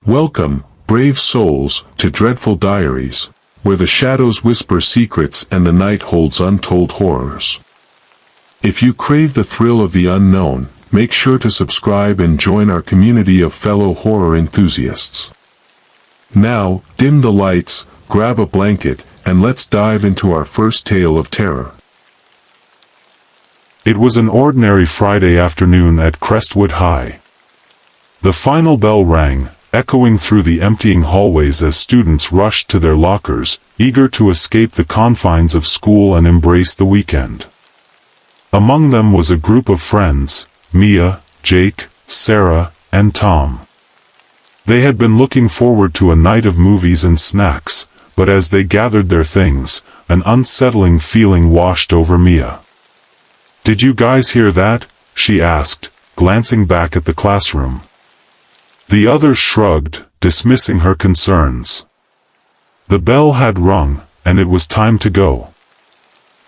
Welcome, brave souls, to Dreadful Diaries, where the shadows whisper secrets and the night holds untold horrors. If you crave the thrill of the unknown, make sure to subscribe and join our community of fellow horror enthusiasts. Now, dim the lights, grab a blanket, and let's dive into our first tale of terror. It was an ordinary Friday afternoon at Crestwood High. The final bell rang, echoing through the emptying hallways as students rushed to their lockers, eager to escape the confines of school and embrace the weekend. Among them was a group of friends, Mia, Jake, Sarah, and Tom. They had been looking forward to a night of movies and snacks, but as they gathered their things, an unsettling feeling washed over Mia. "Did you guys hear that?" she asked, glancing back at the classroom. The others shrugged, dismissing her concerns. The bell had rung, and it was time to go.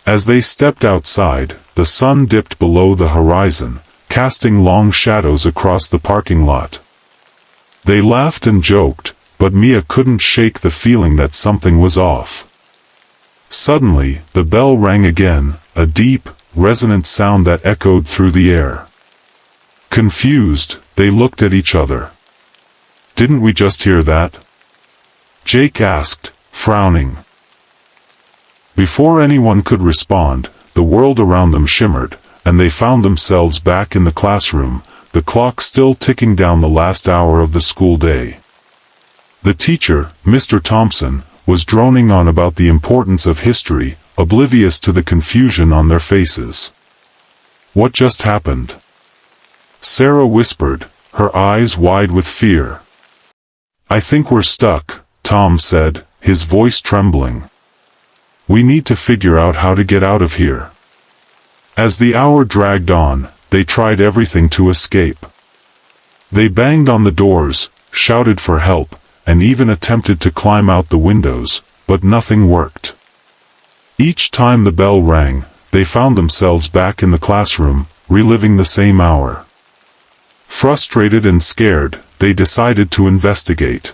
As they stepped outside, the sun dipped below the horizon, casting long shadows across the parking lot. They laughed and joked, but Mia couldn't shake the feeling that something was off. Suddenly, the bell rang again, a deep, resonant sound that echoed through the air. Confused, they looked at each other. "Didn't we just hear that?" Jake asked, frowning. Before anyone could respond, the world around them shimmered, and they found themselves back in the classroom, the clock still ticking down the last hour of the school day. The teacher, Mr. Thompson, was droning on about the importance of history, oblivious to the confusion on their faces. "What just happened?" Sarah whispered, her eyes wide with fear. "I think we're stuck," Tom said, his voice trembling. "We need to figure out how to get out of here." As the hour dragged on, they tried everything to escape. They banged on the doors, shouted for help, and even attempted to climb out the windows, but nothing worked. Each time the bell rang, they found themselves back in the classroom, reliving the same hour. Frustrated and scared, they decided to investigate.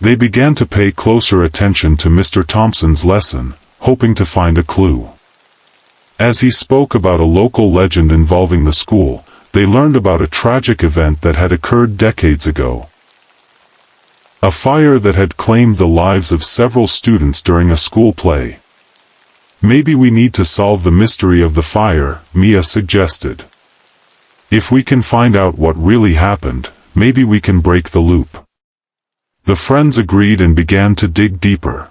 They began to pay closer attention to Mr. Thompson's lesson, hoping to find a clue. As he spoke about a local legend involving the school, they learned about a tragic event that had occurred decades ago. A fire that had claimed the lives of several students during a school play. "Maybe we need to solve the mystery of the fire," Mia suggested. "If we can find out what really happened, maybe we can break the loop." The friends agreed and began to dig deeper.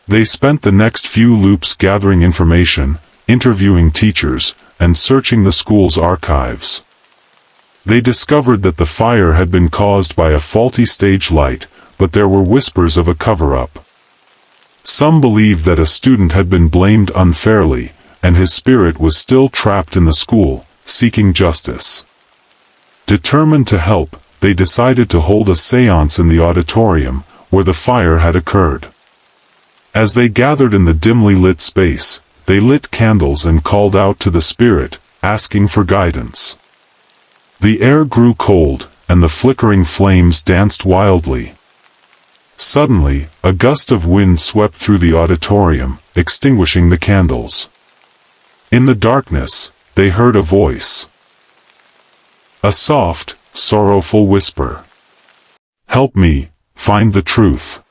They spent the next few loops gathering information, interviewing teachers, and searching the school's archives. They discovered that the fire had been caused by a faulty stage light, but there were whispers of a cover-up. Some believed that a student had been blamed unfairly, and his spirit was still trapped in the school, seeking justice. Determined to help, they decided to hold a séance in the auditorium, where the fire had occurred. As they gathered in the dimly lit space, they lit candles and called out to the spirit, asking for guidance. The air grew cold, and the flickering flames danced wildly. Suddenly, a gust of wind swept through the auditorium, extinguishing the candles. In the darkness, they heard a voice. A soft, sorrowful whisper. "Help me, find the truth."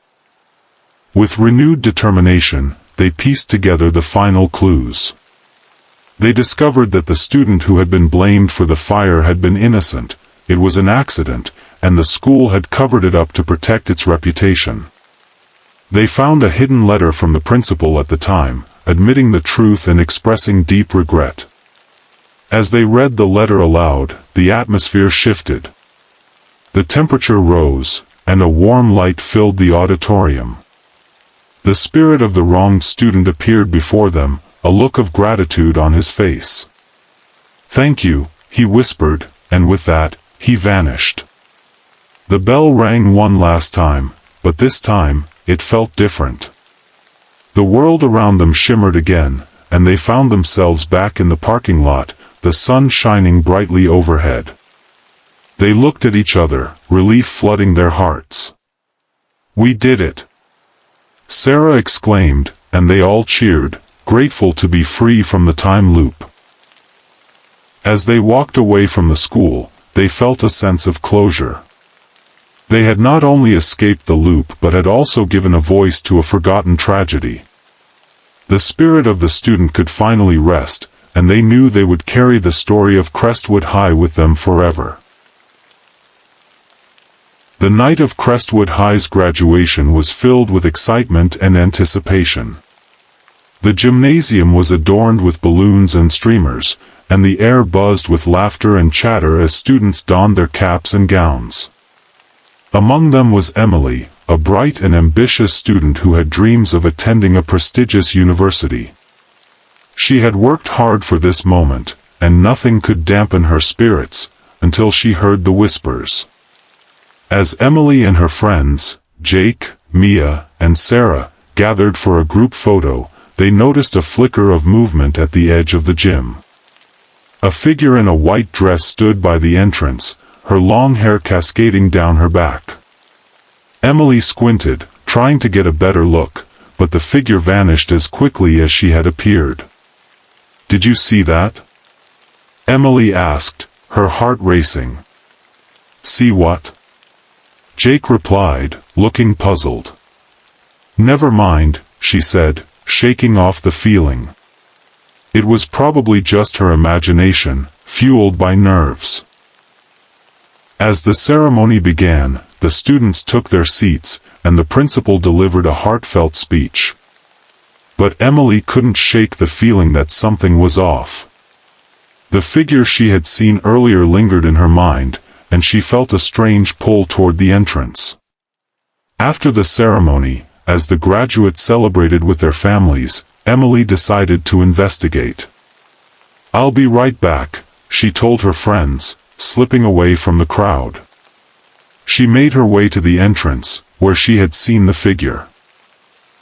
With renewed determination, they pieced together the final clues. They discovered that the student who had been blamed for the fire had been innocent, it was an accident, and the school had covered it up to protect its reputation. They found a hidden letter from the principal at the time, admitting the truth and expressing deep regret. As they read the letter aloud, the atmosphere shifted. The temperature rose, and a warm light filled the auditorium. The spirit of the wronged student appeared before them, a look of gratitude on his face. "Thank you," he whispered, and with that, he vanished. The bell rang one last time, but this time, it felt different. The world around them shimmered again, and they found themselves back in the parking lot, the sun shining brightly overhead. They looked at each other, relief flooding their hearts. "We did it!" Sarah exclaimed, and they all cheered, grateful to be free from the time loop. As they walked away from the school, they felt a sense of closure. They had not only escaped the loop but had also given a voice to a forgotten tragedy. The spirit of the student could finally rest, and they knew they would carry the story of Crestwood High with them forever. The night of Crestwood High's graduation was filled with excitement and anticipation. The gymnasium was adorned with balloons and streamers, and the air buzzed with laughter and chatter as students donned their caps and gowns. Among them was Emily, a bright and ambitious student who had dreams of attending a prestigious university. She had worked hard for this moment, and nothing could dampen her spirits, until she heard the whispers. As Emily and her friends, Jake, Mia, and Sarah, gathered for a group photo, they noticed a flicker of movement at the edge of the gym. A figure in a white dress stood by the entrance, her long hair cascading down her back. Emily squinted, trying to get a better look, but the figure vanished as quickly as she had appeared. "Did you see that?" Emily asked, her heart racing. "See what?" Jake replied, looking puzzled. "Never mind," she said, shaking off the feeling. It was probably just her imagination, fueled by nerves. As the ceremony began, the students took their seats, and the principal delivered a heartfelt speech. But Emily couldn't shake the feeling that something was off. The figure she had seen earlier lingered in her mind, and she felt a strange pull toward the entrance. After the ceremony, as the graduates celebrated with their families, Emily decided to investigate. "I'll be right back," she told her friends, slipping away from the crowd. She made her way to the entrance, where she had seen the figure.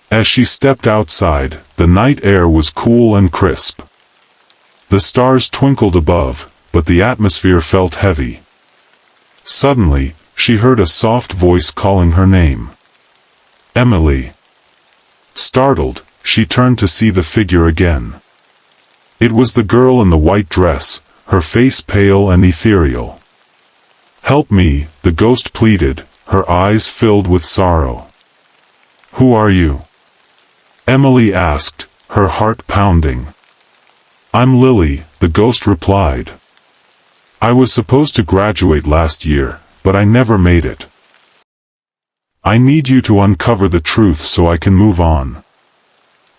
As she stepped outside, the night air was cool and crisp. The stars twinkled above, but the atmosphere felt heavy. Suddenly, she heard a soft voice calling her name. "Emily." Startled, she turned to see the figure again. It was the girl in the white dress, her face pale and ethereal. "Help me," the ghost pleaded, her eyes filled with sorrow. "Who are you?" Emily asked, her heart pounding. "I'm Lily," the ghost replied. "I was supposed to graduate last year, but I never made it. I need you to uncover the truth so I can move on."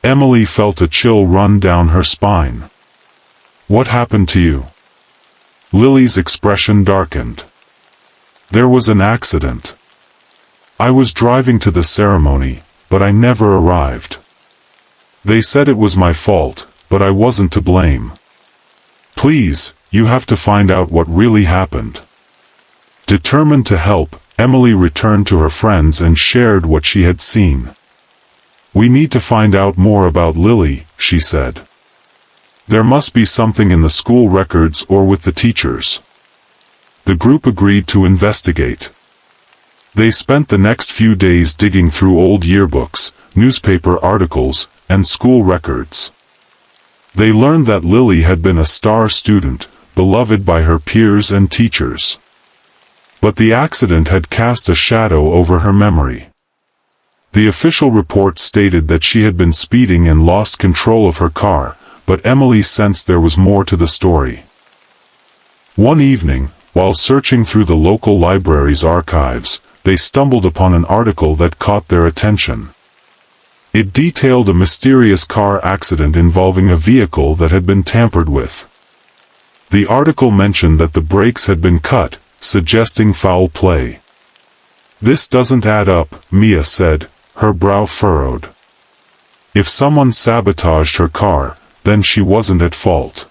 Emily felt a chill run down her spine. "What happened to you?" Lily's expression darkened. "There was an accident. I was driving to the ceremony, but I never arrived. They said it was my fault, but I wasn't to blame. Please, you have to find out what really happened." Determined to help, Emily returned to her friends and shared what she had seen. "We need to find out more about Lily," she said. "There must be something in the school records or with the teachers." The group agreed to investigate. They spent the next few days digging through old yearbooks, newspaper articles, and school records. They learned that Lily had been a star student, beloved by her peers and teachers. But the accident had cast a shadow over her memory. The official report stated that she had been speeding and lost control of her car, but Emily sensed there was more to the story. One evening, while searching through the local library's archives, they stumbled upon an article that caught their attention. It detailed a mysterious car accident involving a vehicle that had been tampered with. The article mentioned that the brakes had been cut, suggesting foul play. "This doesn't add up," Mia said, her brow furrowed. "If someone sabotaged her car, then she wasn't at fault."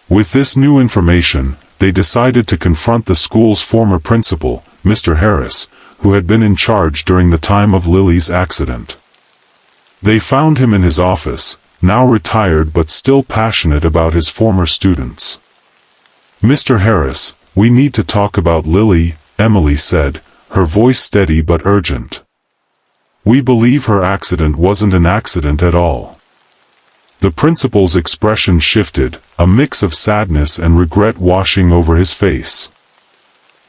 With this new information, they decided to confront the school's former principal, Mr. Harris, who had been in charge during the time of Lily's accident. They found him in his office, now retired but still passionate about his former students. "Mr. Harris, "We need to talk about Lily," Emily said, her voice steady but urgent. "We believe her accident wasn't an accident at all." The principal's expression shifted, a mix of sadness and regret washing over his face.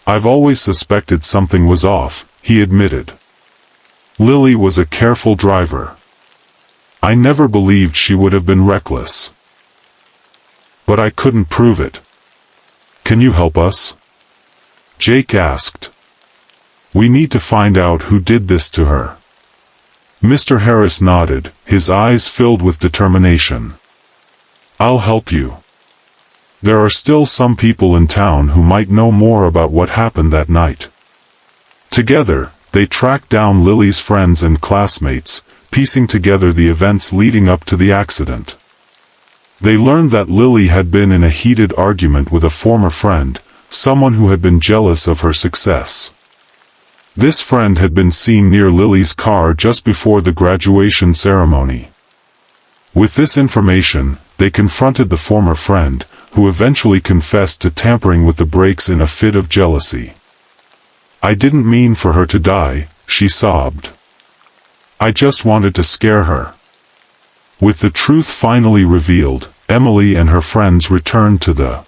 "I've always suspected something was off," he admitted. "Lily was a careful driver. I never believed she would have been reckless. But I couldn't prove it. Can you help us?" Jake asked. "We need to find out who did this to her." Mr. Harris nodded, his eyes filled with determination. "I'll help you. There are still some people in town who might know more about what happened that night." Together, they tracked down Lily's friends and classmates, piecing together the events leading up to the accident. They learned that Lily had been in a heated argument with a former friend, someone who had been jealous of her success. This friend had been seen near Lily's car just before the graduation ceremony. With this information, they confronted the former friend, who eventually confessed to tampering with the brakes in a fit of jealousy. "I didn't mean for her to die," she sobbed. "I just wanted to scare her." With the truth finally revealed, Emily and her friends returned to the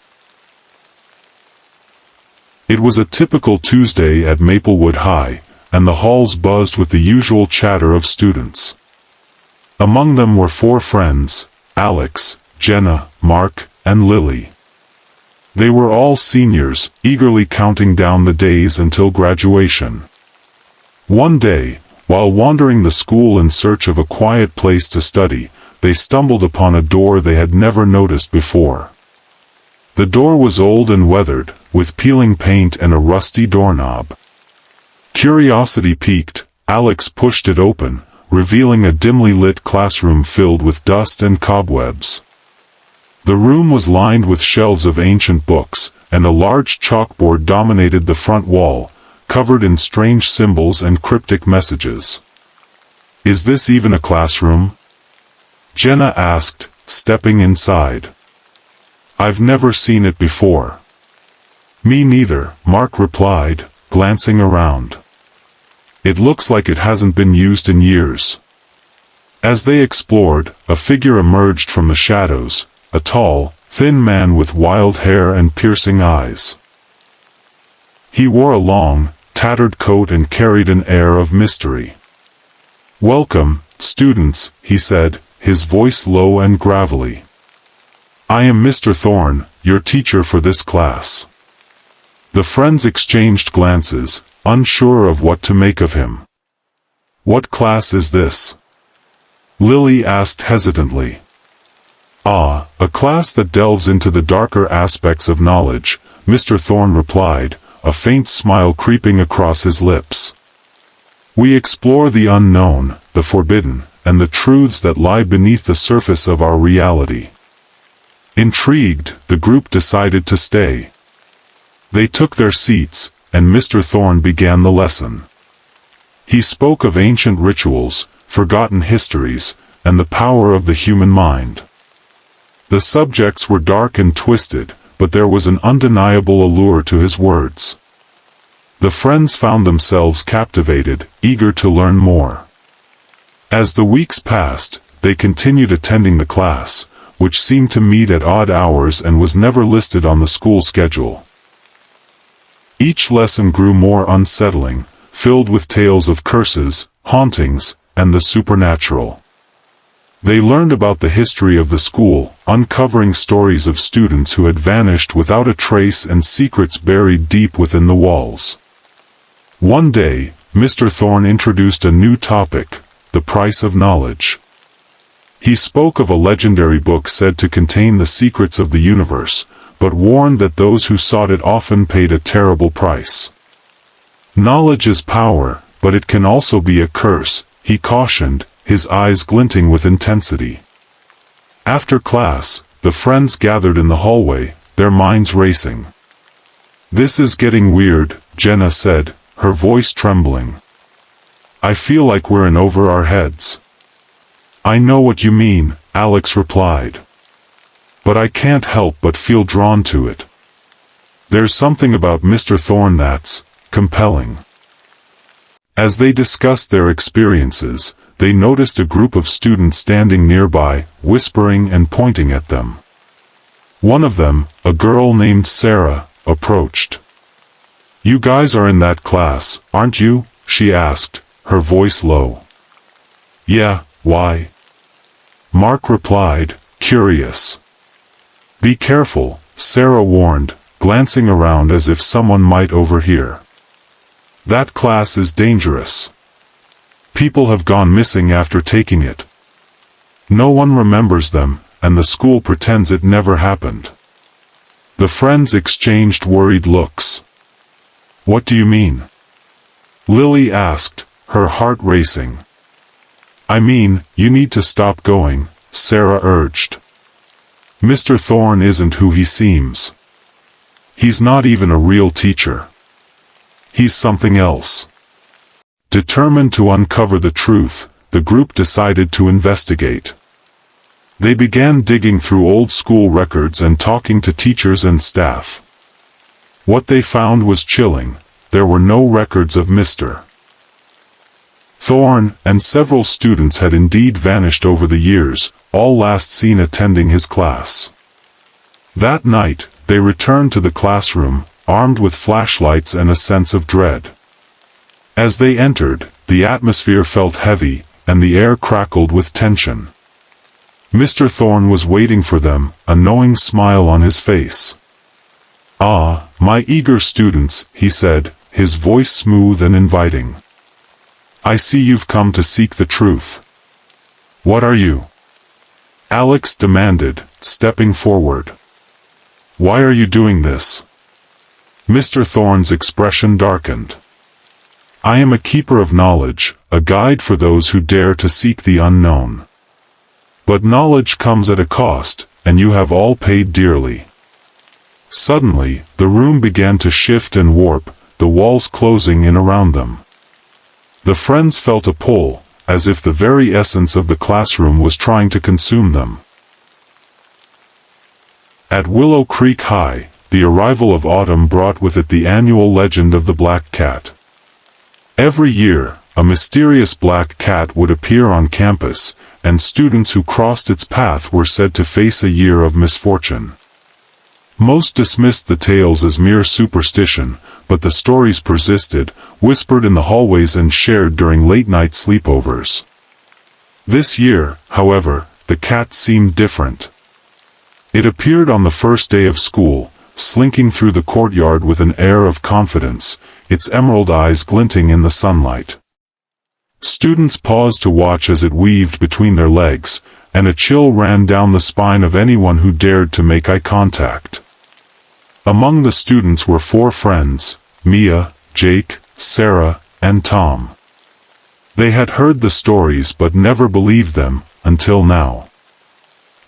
It was a typical Tuesday at Maplewood High, and the halls buzzed with the usual chatter of students. Among them were 4 friends: Alex, Jenna, Mark, and Lily. They were all seniors, eagerly counting down the days until graduation. One day, while wandering the school in search of a quiet place to study, they stumbled upon a door they had never noticed before. The door was old and weathered, with peeling paint and a rusty doorknob. Curiosity piqued, Alex pushed it open, revealing a dimly lit classroom filled with dust and cobwebs. The room was lined with shelves of ancient books, and a large chalkboard dominated the front wall, covered in strange symbols and cryptic messages. "Is this even a classroom?" Jenna asked, stepping inside. "I've never seen it before." "Me neither," Mark replied, glancing around. "It looks like it hasn't been used in years." As they explored, a figure emerged from the shadows, a tall, thin man with wild hair and piercing eyes. He wore a long, tattered coat and carried an air of mystery. "Welcome, students," he said, his voice low and gravelly. "I am Mr. Thorne, your teacher for this class." The friends exchanged glances, unsure of what to make of him. "What class is this?" Lily asked hesitantly. "Ah, a class that delves into the darker aspects of knowledge," Mr. Thorne replied, a faint smile creeping across his lips. "We explore the unknown, the forbidden, and the truths that lie beneath the surface of our reality." Intrigued, the group decided to stay. They took their seats, and Mr. Thorne began the lesson. He spoke of ancient rituals, forgotten histories, and the power of the human mind. The subjects were dark and twisted, but there was an undeniable allure to his words. The friends found themselves captivated, eager to learn more. As the weeks passed, they continued attending the class, which seemed to meet at odd hours and was never listed on the school schedule. Each lesson grew more unsettling, filled with tales of curses, hauntings, and the supernatural. They learned about the history of the school, uncovering stories of students who had vanished without a trace and secrets buried deep within the walls. One day, Mr. Thorne introduced a new topic: the price of knowledge. He spoke of a legendary book said to contain the secrets of the universe, but warned that those who sought it often paid a terrible price. "Knowledge is power, but it can also be a curse," he cautioned, his eyes glinting with intensity. After class, the friends gathered in the hallway, their minds racing. "This is getting weird," Jenna said, her voice trembling. "I feel like we're in over our heads." "I know what you mean," Alex replied. "But I can't help but feel drawn to it. There's something about Mr. Thorne that's compelling. As they discussed their experiences, they noticed a group of students standing nearby, whispering and pointing at them. One of them, a girl named Sarah, approached. "You guys are in that class, aren't you?" she asked, her voice low. "Yeah, why?" Mark replied, curious. "Be careful," Sarah warned, glancing around as if someone might overhear. "That class is dangerous. People have gone missing after taking it. No one remembers them, and the school pretends it never happened." The friends exchanged worried looks. "What do you mean?" Lily asked, her heart racing. "I mean, you need to stop going," Sarah urged. "Mr. Thorne isn't who he seems. He's not even a real teacher. He's something else." Determined to uncover the truth, the group decided to investigate. They began digging through old school records and talking to teachers and staff. What they found was chilling. There were no records of Mr. Thorne, and several students had indeed vanished over the years, all last seen attending his class. That night, they returned to the classroom, armed with flashlights and a sense of dread. As they entered, the atmosphere felt heavy, and the air crackled with tension. Mr. Thorne was waiting for them, a knowing smile on his face. "Ah, my eager students," he said, his voice smooth and inviting. "I see you've come to seek the truth. What are you?" Alex demanded, stepping forward. "Why are you doing this?" Mr. Thorne's expression darkened. "I am a keeper of knowledge, a guide for those who dare to seek the unknown. But knowledge comes at a cost, and you have all paid dearly." Suddenly, the room began to shift and warp, the walls closing in around them. The friends felt a pull, as if the very essence of the classroom was trying to consume them. At Willow Creek High, the arrival of autumn brought with it the annual legend of the Black Cat. Every year, a mysterious black cat would appear on campus, and students who crossed its path were said to face a year of misfortune. Most dismissed the tales as mere superstition, but the stories persisted, whispered in the hallways and shared during late-night sleepovers. This year, however, the cat seemed different. It appeared on the first day of school, slinking through the courtyard with an air of confidence, its emerald eyes glinting in the sunlight. Students paused to watch as it weaved between their legs, and a chill ran down the spine of anyone who dared to make eye contact. Among the students were 4 friends, Mia, Jake, Sarah, and Tom. They had heard the stories but never believed them, until now.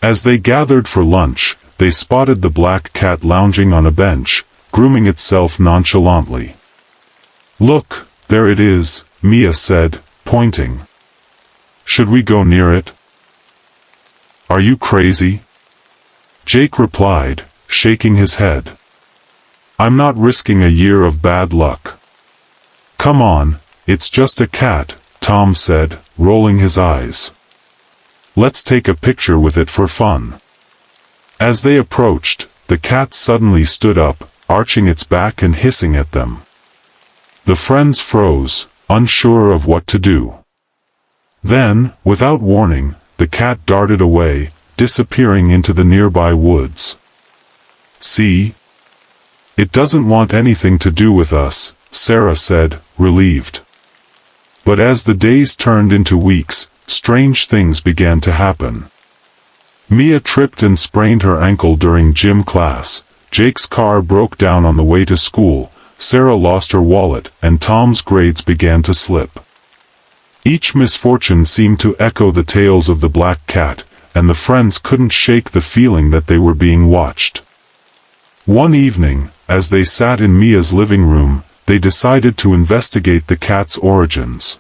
As they gathered for lunch, they spotted the black cat lounging on a bench, grooming itself nonchalantly. "Look, there it is," Mia said, pointing. "Should we go near it?" "Are you crazy?" Jake replied, shaking his head. "I'm not risking a year of bad luck." "Come on, it's just a cat," Tom said, rolling his eyes. "Let's take a picture with it for fun." As they approached, the cat suddenly stood up, arching its back and hissing at them. The friends froze, unsure of what to do. Then, without warning, the cat darted away, disappearing into the nearby woods. "See? It doesn't want anything to do with us," Sarah said, relieved. But as the days turned into weeks, strange things began to happen. Mia tripped and sprained her ankle during gym class, Jake's car broke down on the way to school, Sarah lost her wallet, and Tom's grades began to slip. Each misfortune seemed to echo the tales of the black cat, and the friends couldn't shake the feeling that they were being watched. One evening, as they sat in Mia's living room, they decided to investigate the cat's origins.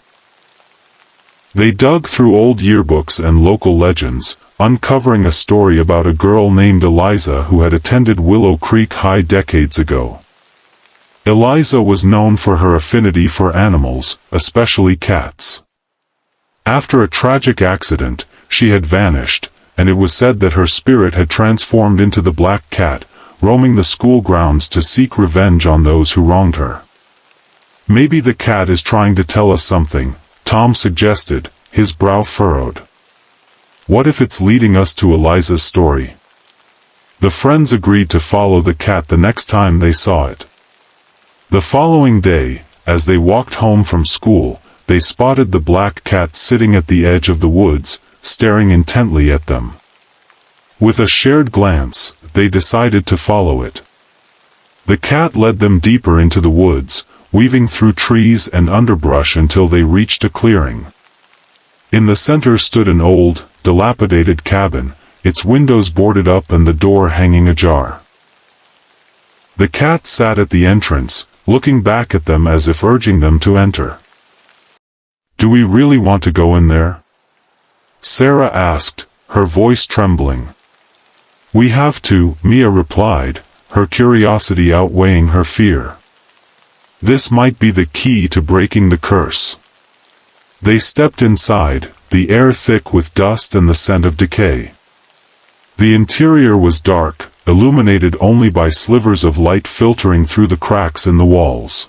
They dug through old yearbooks and local legends, uncovering a story about a girl named Eliza who had attended Willow Creek High decades ago. Eliza was known for her affinity for animals, especially cats. After a tragic accident, she had vanished, and it was said that her spirit had transformed into the black cat, roaming the school grounds to seek revenge on those who wronged her. "Maybe the cat is trying to tell us something," Tom suggested, his brow furrowed. "What if it's leading us to Eliza's story?" The friends agreed to follow the cat the next time they saw it. The following day, as they walked home from school, they spotted the black cat sitting at the edge of the woods, staring intently at them. With a shared glance, they decided to follow it. The cat led them deeper into the woods, weaving through trees and underbrush until they reached a clearing. In the center stood an old, dilapidated cabin, its windows boarded up and the door hanging ajar. The cat sat at the entrance, looking back at them as if urging them to enter. "Do we really want to go in there?" Sarah asked, her voice trembling. "We have to," Mia replied, her curiosity outweighing her fear. "This might be the key to breaking the curse." They stepped inside, the air thick with dust and the scent of decay. The interior was dark, illuminated only by slivers of light filtering through the cracks in the walls.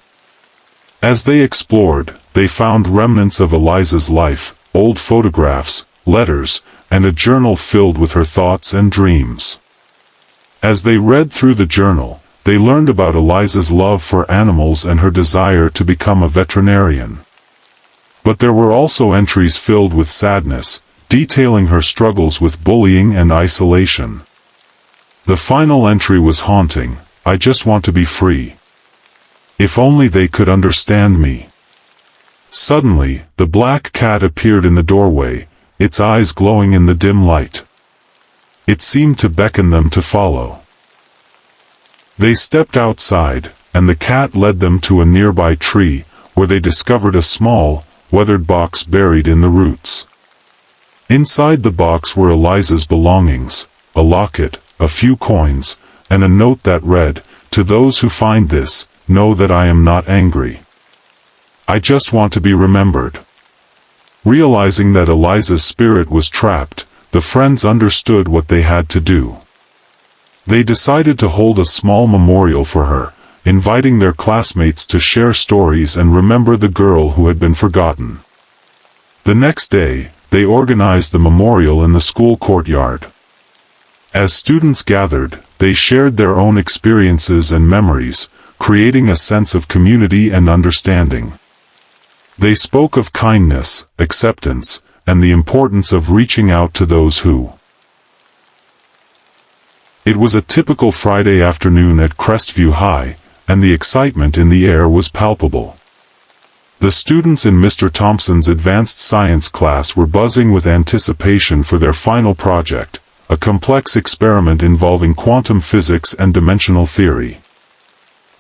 As they explored, they found remnants of Eliza's life, old photographs, letters, and a journal filled with her thoughts and dreams. As they read through the journal, they learned about Eliza's love for animals and her desire to become a veterinarian. But there were also entries filled with sadness, detailing her struggles with bullying and isolation. The final entry was haunting: "I just want to be free. If only they could understand me." Suddenly, the black cat appeared in the doorway, its eyes glowing in the dim light. It seemed to beckon them to follow. They stepped outside, and the cat led them to a nearby tree, where they discovered a small, weathered box buried in the roots. Inside the box were Eliza's belongings, a locket, a few coins, and a note that read, "To those who find this, know that I am not angry. I just want to be remembered." Realizing that Eliza's spirit was trapped, the friends understood what they had to do. They decided to hold a small memorial for her, inviting their classmates to share stories and remember the girl who had been forgotten. The next day, they organized the memorial in the school courtyard. As students gathered, they shared their own experiences and memories, creating a sense of community and understanding. They spoke of kindness, acceptance, and the importance of reaching out to those who. It was a typical Friday afternoon at Crestview High, and the excitement in the air was palpable. The students in Mr. Thompson's advanced science class were buzzing with anticipation for their final project, a complex experiment involving quantum physics and dimensional theory.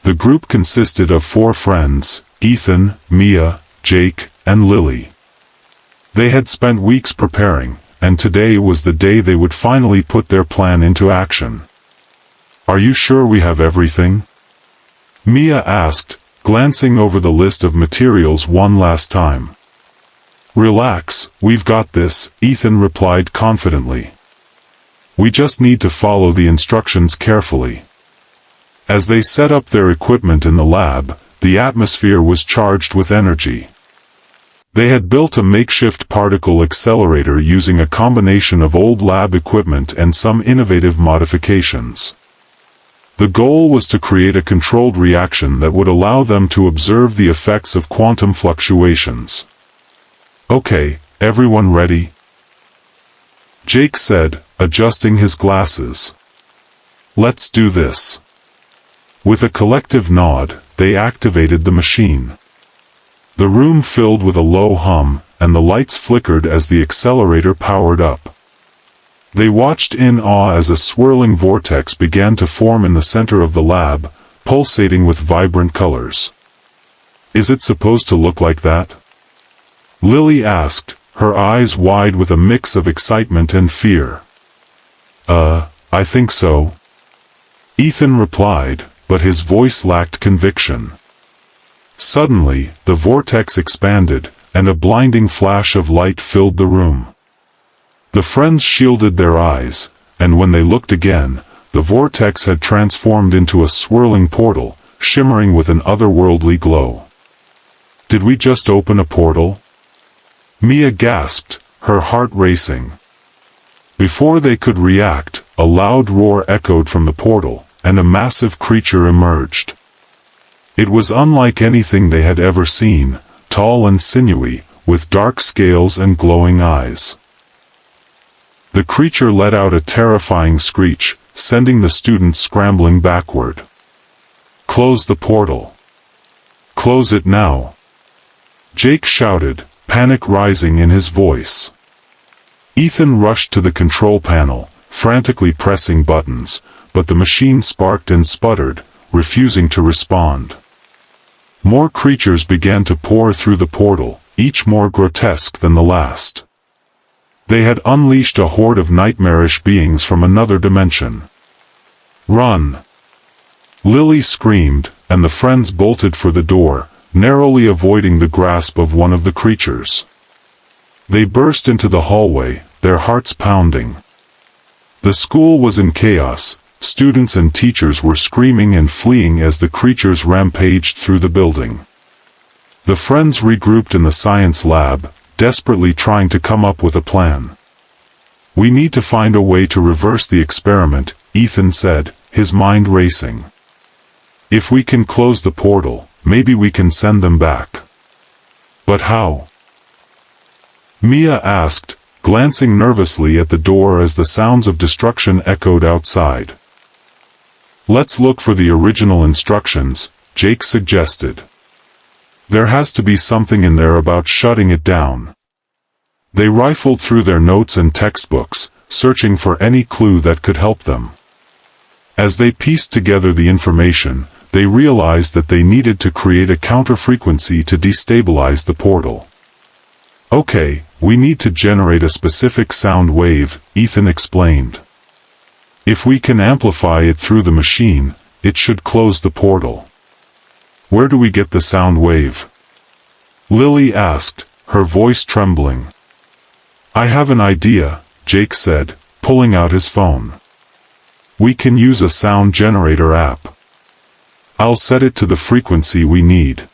The group consisted of 4 friends: Ethan, Mia, Jake, and Lily. They had spent weeks preparing, and today was the day they would finally put their plan into action. "Are you sure we have everything?" Mia asked, glancing over the list of materials one last time. "Relax, we've got this," Ethan replied confidently. "We just need to follow the instructions carefully." As they set up their equipment in the lab, the atmosphere was charged with energy. They had built a makeshift particle accelerator using a combination of old lab equipment and some innovative modifications. The goal was to create a controlled reaction that would allow them to observe the effects of quantum fluctuations. "Okay, everyone ready?" Jake said, adjusting his glasses. "Let's do this." With a collective nod, they activated the machine. The room filled with a low hum, and the lights flickered as the accelerator powered up. They watched in awe as a swirling vortex began to form in the center of the lab, pulsating with vibrant colors. "Is it supposed to look like that?" Lily asked, her eyes wide with a mix of excitement and fear. I think so," Ethan replied, but his voice lacked conviction. Suddenly, the vortex expanded, and a blinding flash of light filled the room. The friends shielded their eyes, and when they looked again, the vortex had transformed into a swirling portal, shimmering with an otherworldly glow. "Did we just open a portal?" Mia gasped, her heart racing. Before they could react, a loud roar echoed from the portal, and a massive creature emerged. It was unlike anything they had ever seen, tall and sinewy, with dark scales and glowing eyes. The creature let out a terrifying screech, sending the students scrambling backward. "Close the portal. Close it now," Jake shouted, panic rising in his voice. Ethan rushed to the control panel, frantically pressing buttons, but the machine sparked and sputtered, refusing to respond. More creatures began to pour through the portal, each more grotesque than the last. They had unleashed a horde of nightmarish beings from another dimension. "Run!" Lily screamed, and the friends bolted for the door, narrowly avoiding the grasp of one of the creatures. They burst into the hallway, their hearts pounding. The school was in chaos. Students and teachers were screaming and fleeing as the creatures rampaged through the building. The friends regrouped in the science lab, desperately trying to come up with a plan. "We need to find a way to reverse the experiment," Ethan said, his mind racing. "If we can close the portal, maybe we can send them back." "But how?" Mia asked, glancing nervously at the door as the sounds of destruction echoed outside. "Let's look for the original instructions," Jake suggested. "There has to be something in there about shutting it down." They rifled through their notes and textbooks, searching for any clue that could help them. As they pieced together the information, they realized that they needed to create a counter-frequency to destabilize the portal. "Okay, we need to generate a specific sound wave," Ethan explained. "If we can amplify it through the machine, it should close the portal." "Where do we get the sound wave?" Lily asked, her voice trembling. "I have an idea," Jake said, pulling out his phone. "We can use a sound generator app. I'll set it to the frequency we need."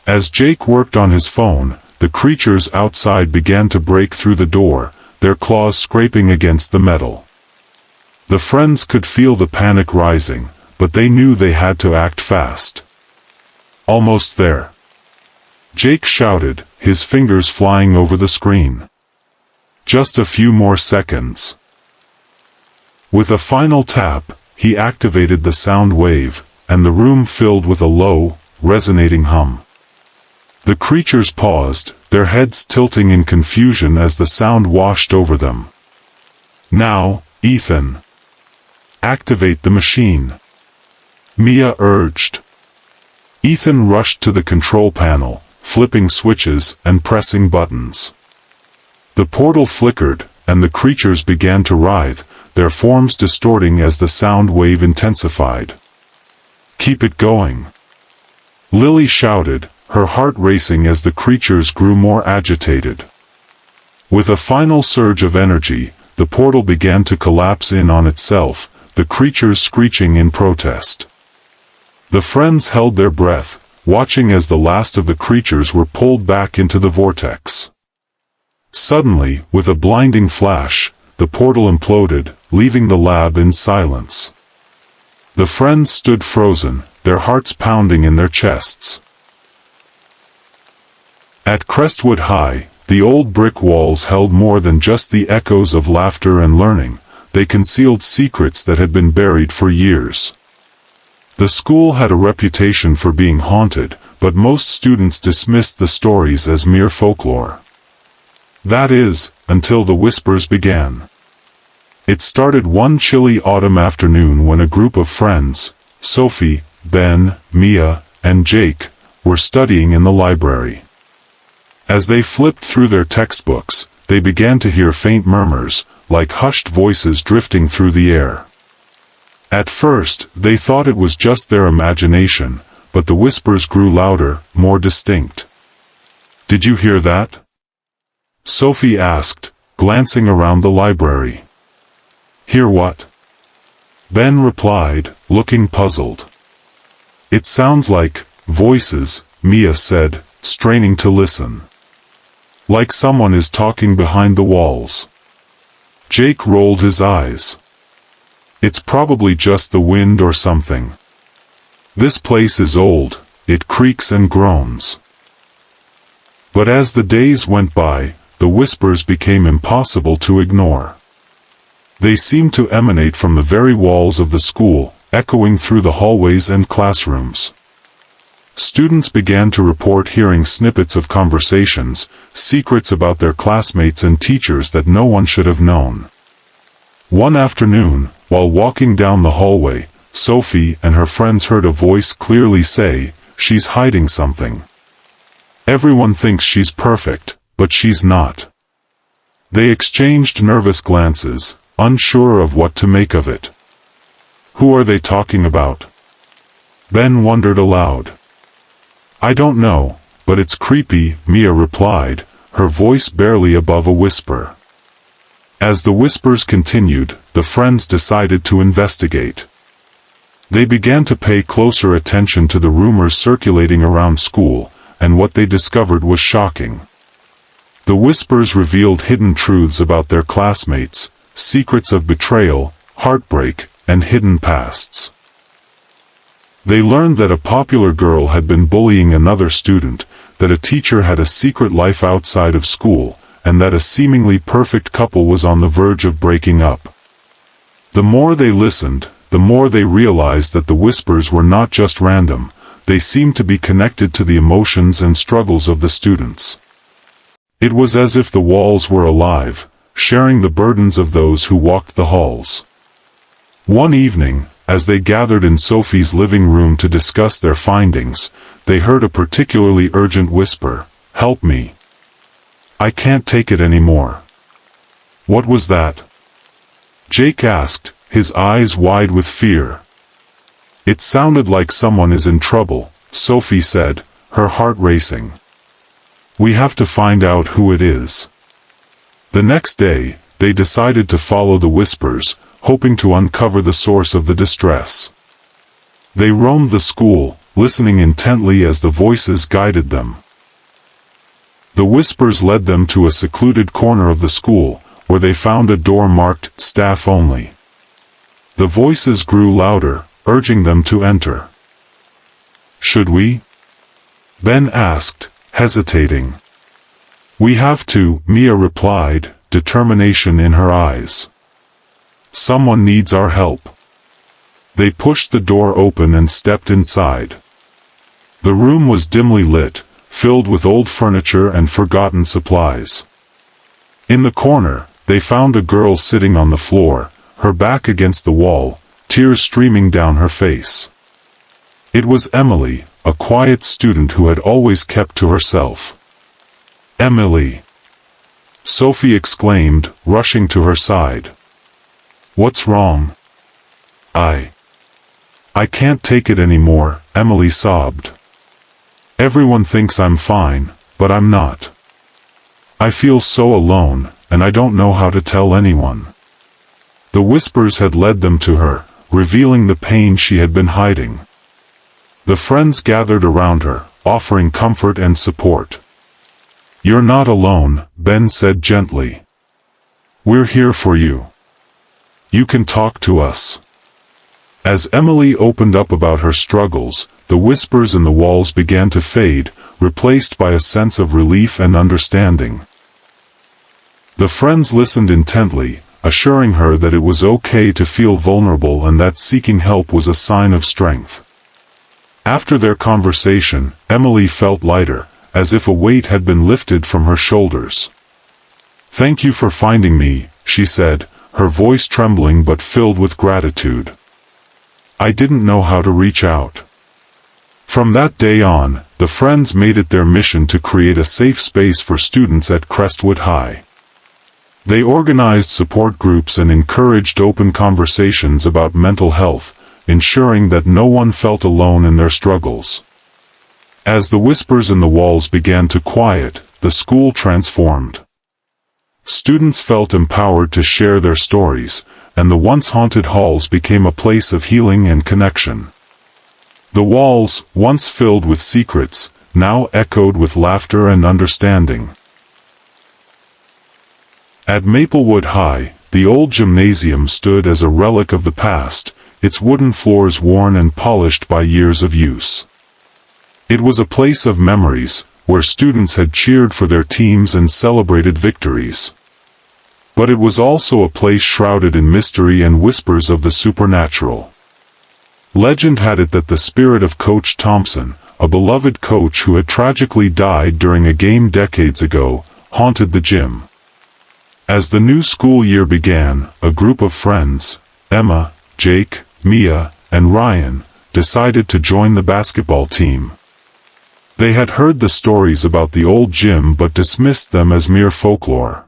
As Jake worked on his phone, the creatures outside began to break through the door, their claws scraping against the metal. The friends could feel the panic rising, but they knew they had to act fast. "Almost there," Jake shouted, his fingers flying over the screen. "Just a few more seconds." With a final tap, he activated the sound wave, and the room filled with a low, resonating hum. The creatures paused, their heads tilting in confusion as the sound washed over them. "Now, Ethan. Activate the machine," Mia urged. Ethan rushed to the control panel, flipping switches and pressing buttons. The portal flickered, and the creatures began to writhe, their forms distorting as the sound wave intensified. "Keep it going," Lily shouted, her heart racing as the creatures grew more agitated. With a final surge of energy, the portal began to collapse in on itself, the creatures screeching in protest. The friends held their breath, watching as the last of the creatures were pulled back into the vortex. Suddenly, with a blinding flash, the portal imploded, leaving the lab in silence. The friends stood frozen, their hearts pounding in their chests. At Crestwood High, the old brick walls held more than just the echoes of laughter and learning. They concealed secrets that had been buried for years. The school had a reputation for being haunted, but most students dismissed the stories as mere folklore. That is, until the whispers began. It started one chilly autumn afternoon when a group of friends, Sophie, Ben, Mia, and Jake, were studying in the library. As they flipped through their textbooks, they began to hear faint murmurs, like hushed voices drifting through the air. At first, they thought it was just their imagination, but the whispers grew louder, more distinct. "Did you hear that?" Sophie asked, glancing around the library. "Hear what?" Ben replied, looking puzzled. "It sounds like voices," Mia said, straining to listen. "Like someone is talking behind the walls." Jake rolled his eyes. "It's probably just the wind or something. This place is old, it creaks and groans." But as the days went by, the whispers became impossible to ignore. They seemed to emanate from the very walls of the school, echoing through the hallways and classrooms. Students began to report hearing snippets of conversations, secrets about their classmates and teachers that no one should have known. One afternoon, while walking down the hallway, Sophie and her friends heard a voice clearly say, "She's hiding something. Everyone thinks she's perfect, but she's not." They exchanged nervous glances, unsure of what to make of it. "Who are they talking about?" Ben wondered aloud. "I don't know, but it's creepy," Mia replied, her voice barely above a whisper. As the whispers continued, the friends decided to investigate. They began to pay closer attention to the rumors circulating around school, and what they discovered was shocking. The whispers revealed hidden truths about their classmates, secrets of betrayal, heartbreak, and hidden pasts. They learned that a popular girl had been bullying another student, that a teacher had a secret life outside of school, and that a seemingly perfect couple was on the verge of breaking up. The more they listened, the more they realized that the whispers were not just random, they seemed to be connected to the emotions and struggles of the students. It was as if the walls were alive, sharing the burdens of those who walked the halls. One evening, as they gathered in Sophie's living room to discuss their findings, they heard a particularly urgent whisper, "Help me. I can't take it anymore." "What was that?" Jake asked, his eyes wide with fear. "It sounded like someone is in trouble," Sophie said, her heart racing. "We have to find out who it is." The next day, they decided to follow the whispers, hoping to uncover the source of the distress. They roamed the school, listening intently as the voices guided them. The whispers led them to a secluded corner of the school, where they found a door marked "Staff Only." The voices grew louder, urging them to enter. "Should we?" Ben asked, hesitating. "We have to," Mia replied, determination in her eyes. "Someone needs our help." They pushed the door open and stepped inside. The room was dimly lit, filled with old furniture and forgotten supplies. In the corner, they found a girl sitting on the floor, her back against the wall, tears streaming down her face. It was Emily, a quiet student who had always kept to herself. "Emily!" Sophie exclaimed, rushing to her side. "What's wrong?" I can't take it anymore," Emily sobbed. "Everyone thinks I'm fine, but I'm not. I feel so alone, and I don't know how to tell anyone." The whispers had led them to her, revealing the pain she had been hiding. The friends gathered around her, offering comfort and support. "You're not alone," Ben said gently. "We're here for you. You can talk to us." As Emily opened up about her struggles, the whispers in the walls began to fade, replaced by a sense of relief and understanding. The friends listened intently, assuring her that it was okay to feel vulnerable and that seeking help was a sign of strength. After their conversation, Emily felt lighter, as if a weight had been lifted from her shoulders. "Thank you for finding me," she said, her voice trembling but filled with gratitude. "I didn't know how to reach out." From that day on, the friends made it their mission to create a safe space for students at Crestwood High. They organized support groups and encouraged open conversations about mental health, ensuring that no one felt alone in their struggles. As the whispers in the walls began to quiet, the school transformed. Students felt empowered to share their stories, and the once haunted halls became a place of healing and connection. The walls, once filled with secrets, now echoed with laughter and understanding. At Maplewood High, the old gymnasium stood as a relic of the past, its wooden floors worn and polished by years of use. It was a place of memories, where students had cheered for their teams and celebrated victories. But it was also a place shrouded in mystery and whispers of the supernatural. Legend had it that the spirit of Coach Thompson, a beloved coach who had tragically died during a game decades ago, haunted the gym. As the new school year began, a group of friends, Emma, Jake, Mia, and Ryan, decided to join the basketball team. They had heard the stories about the old gym but dismissed them as mere folklore.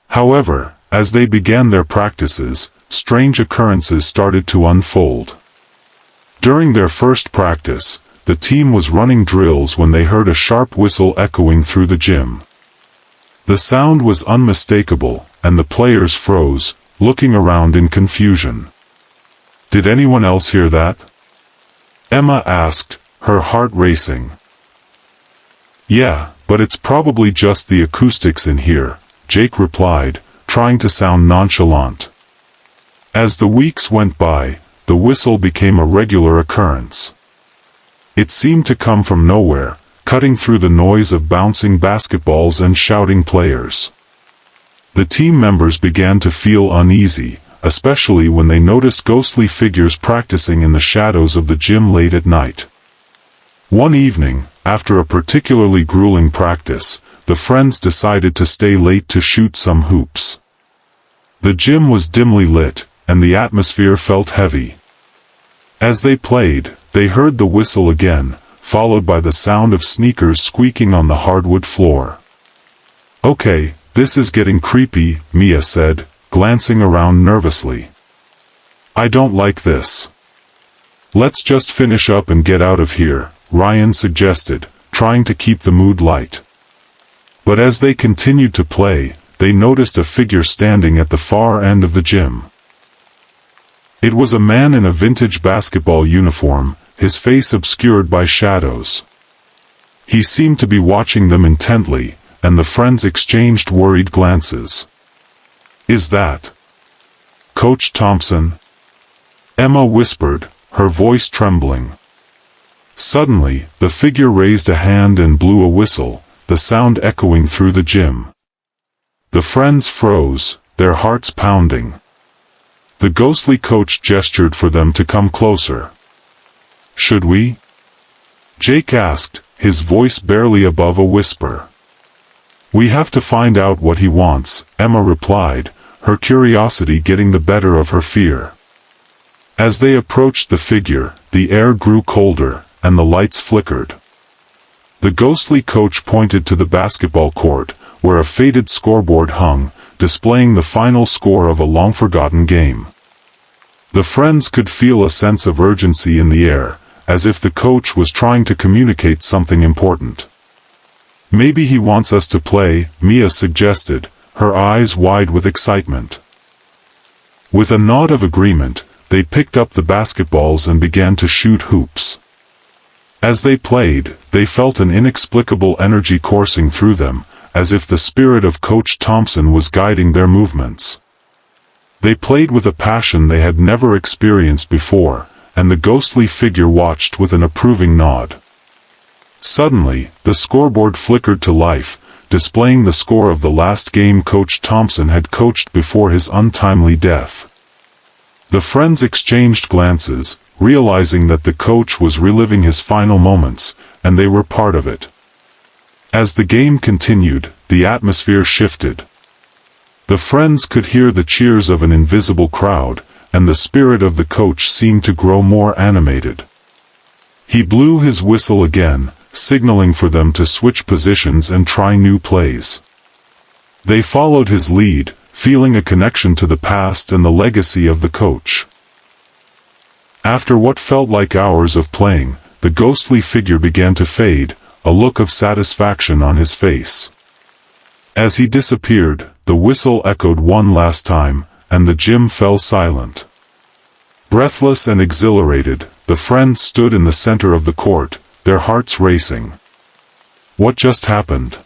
However, as they began their practices, strange occurrences started to unfold. During their first practice, the team was running drills when they heard a sharp whistle echoing through the gym. The sound was unmistakable, and the players froze, looking around in confusion. "Did anyone else hear that?" Emma asked, her heart racing. "Yeah, but it's probably just the acoustics in here," Jake replied, trying to sound nonchalant. As the weeks went by, the whistle became a regular occurrence. It seemed to come from nowhere, cutting through the noise of bouncing basketballs and shouting players. The team members began to feel uneasy, especially when they noticed ghostly figures practicing in the shadows of the gym late at night. One evening, after a particularly grueling practice, the friends decided to stay late to shoot some hoops. The gym was dimly lit, and the atmosphere felt heavy. As they played, they heard the whistle again, followed by the sound of sneakers squeaking on the hardwood floor. "Okay, this is getting creepy," Mia said, glancing around nervously. "I don't like this." "Let's just finish up and get out of here," Ryan suggested, trying to keep the mood light. But as they continued to play, they noticed a figure standing at the far end of the gym. It was a man in a vintage basketball uniform, his face obscured by shadows. He seemed to be watching them intently, and the friends exchanged worried glances. "Is that Coach Thompson?" Emma whispered, her voice trembling. Suddenly, the figure raised a hand and blew a whistle, the sound echoing through the gym. The friends froze, their hearts pounding. The ghostly coach gestured for them to come closer. "Should we?" Jake asked, his voice barely above a whisper. "We have to find out what he wants," Emma replied, her curiosity getting the better of her fear. As they approached the figure, the air grew colder, and the lights flickered. The ghostly coach pointed to the basketball court, where a faded scoreboard hung, displaying the final score of a long-forgotten game. The friends could feel a sense of urgency in the air, as if the coach was trying to communicate something important. "Maybe he wants us to play," Mia suggested, her eyes wide with excitement. With a nod of agreement, they picked up the basketballs and began to shoot hoops. As they played, they felt an inexplicable energy coursing through them, as if the spirit of Coach Thompson was guiding their movements. They played with a passion they had never experienced before, and the ghostly figure watched with an approving nod. Suddenly, the scoreboard flickered to life, displaying the score of the last game Coach Thompson had coached before his untimely death. The friends exchanged glances, realizing that the coach was reliving his final moments, and they were part of it. As the game continued, the atmosphere shifted. The friends could hear the cheers of an invisible crowd, and the spirit of the coach seemed to grow more animated. He blew his whistle again, signaling for them to switch positions and try new plays. They followed his lead, feeling a connection to the past and the legacy of the coach. After what felt like hours of playing, the ghostly figure began to fade, a look of satisfaction on his face. As he disappeared, the whistle echoed one last time, and the gym fell silent. Breathless and exhilarated, the friends stood in the center of the court, their hearts racing. What just happened?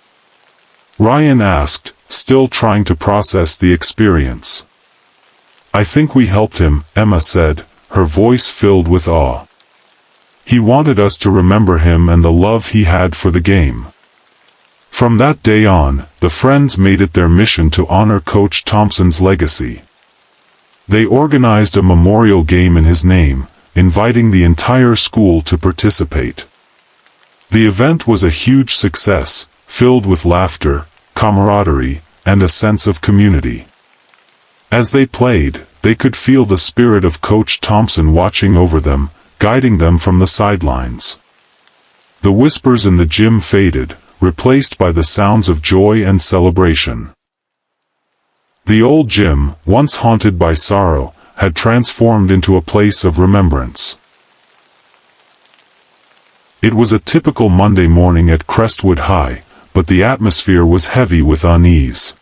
Ryan asked, still trying to process the experience. I think we helped him, Emma said, her voice filled with awe. He wanted us to remember him and the love he had for the game. From that day on, the friends made it their mission to honor Coach Thompson's legacy. They organized a memorial game in his name, inviting the entire school to participate. The event was a huge success, filled with laughter, camaraderie, and a sense of community. As they played, they could feel the spirit of Coach Thompson watching over them, guiding them from the sidelines. The whispers in the gym faded, replaced by the sounds of joy and celebration. The old gym, once haunted by sorrow, had transformed into a place of remembrance. It was a typical Monday morning at Crestwood High, but the atmosphere was heavy with unease.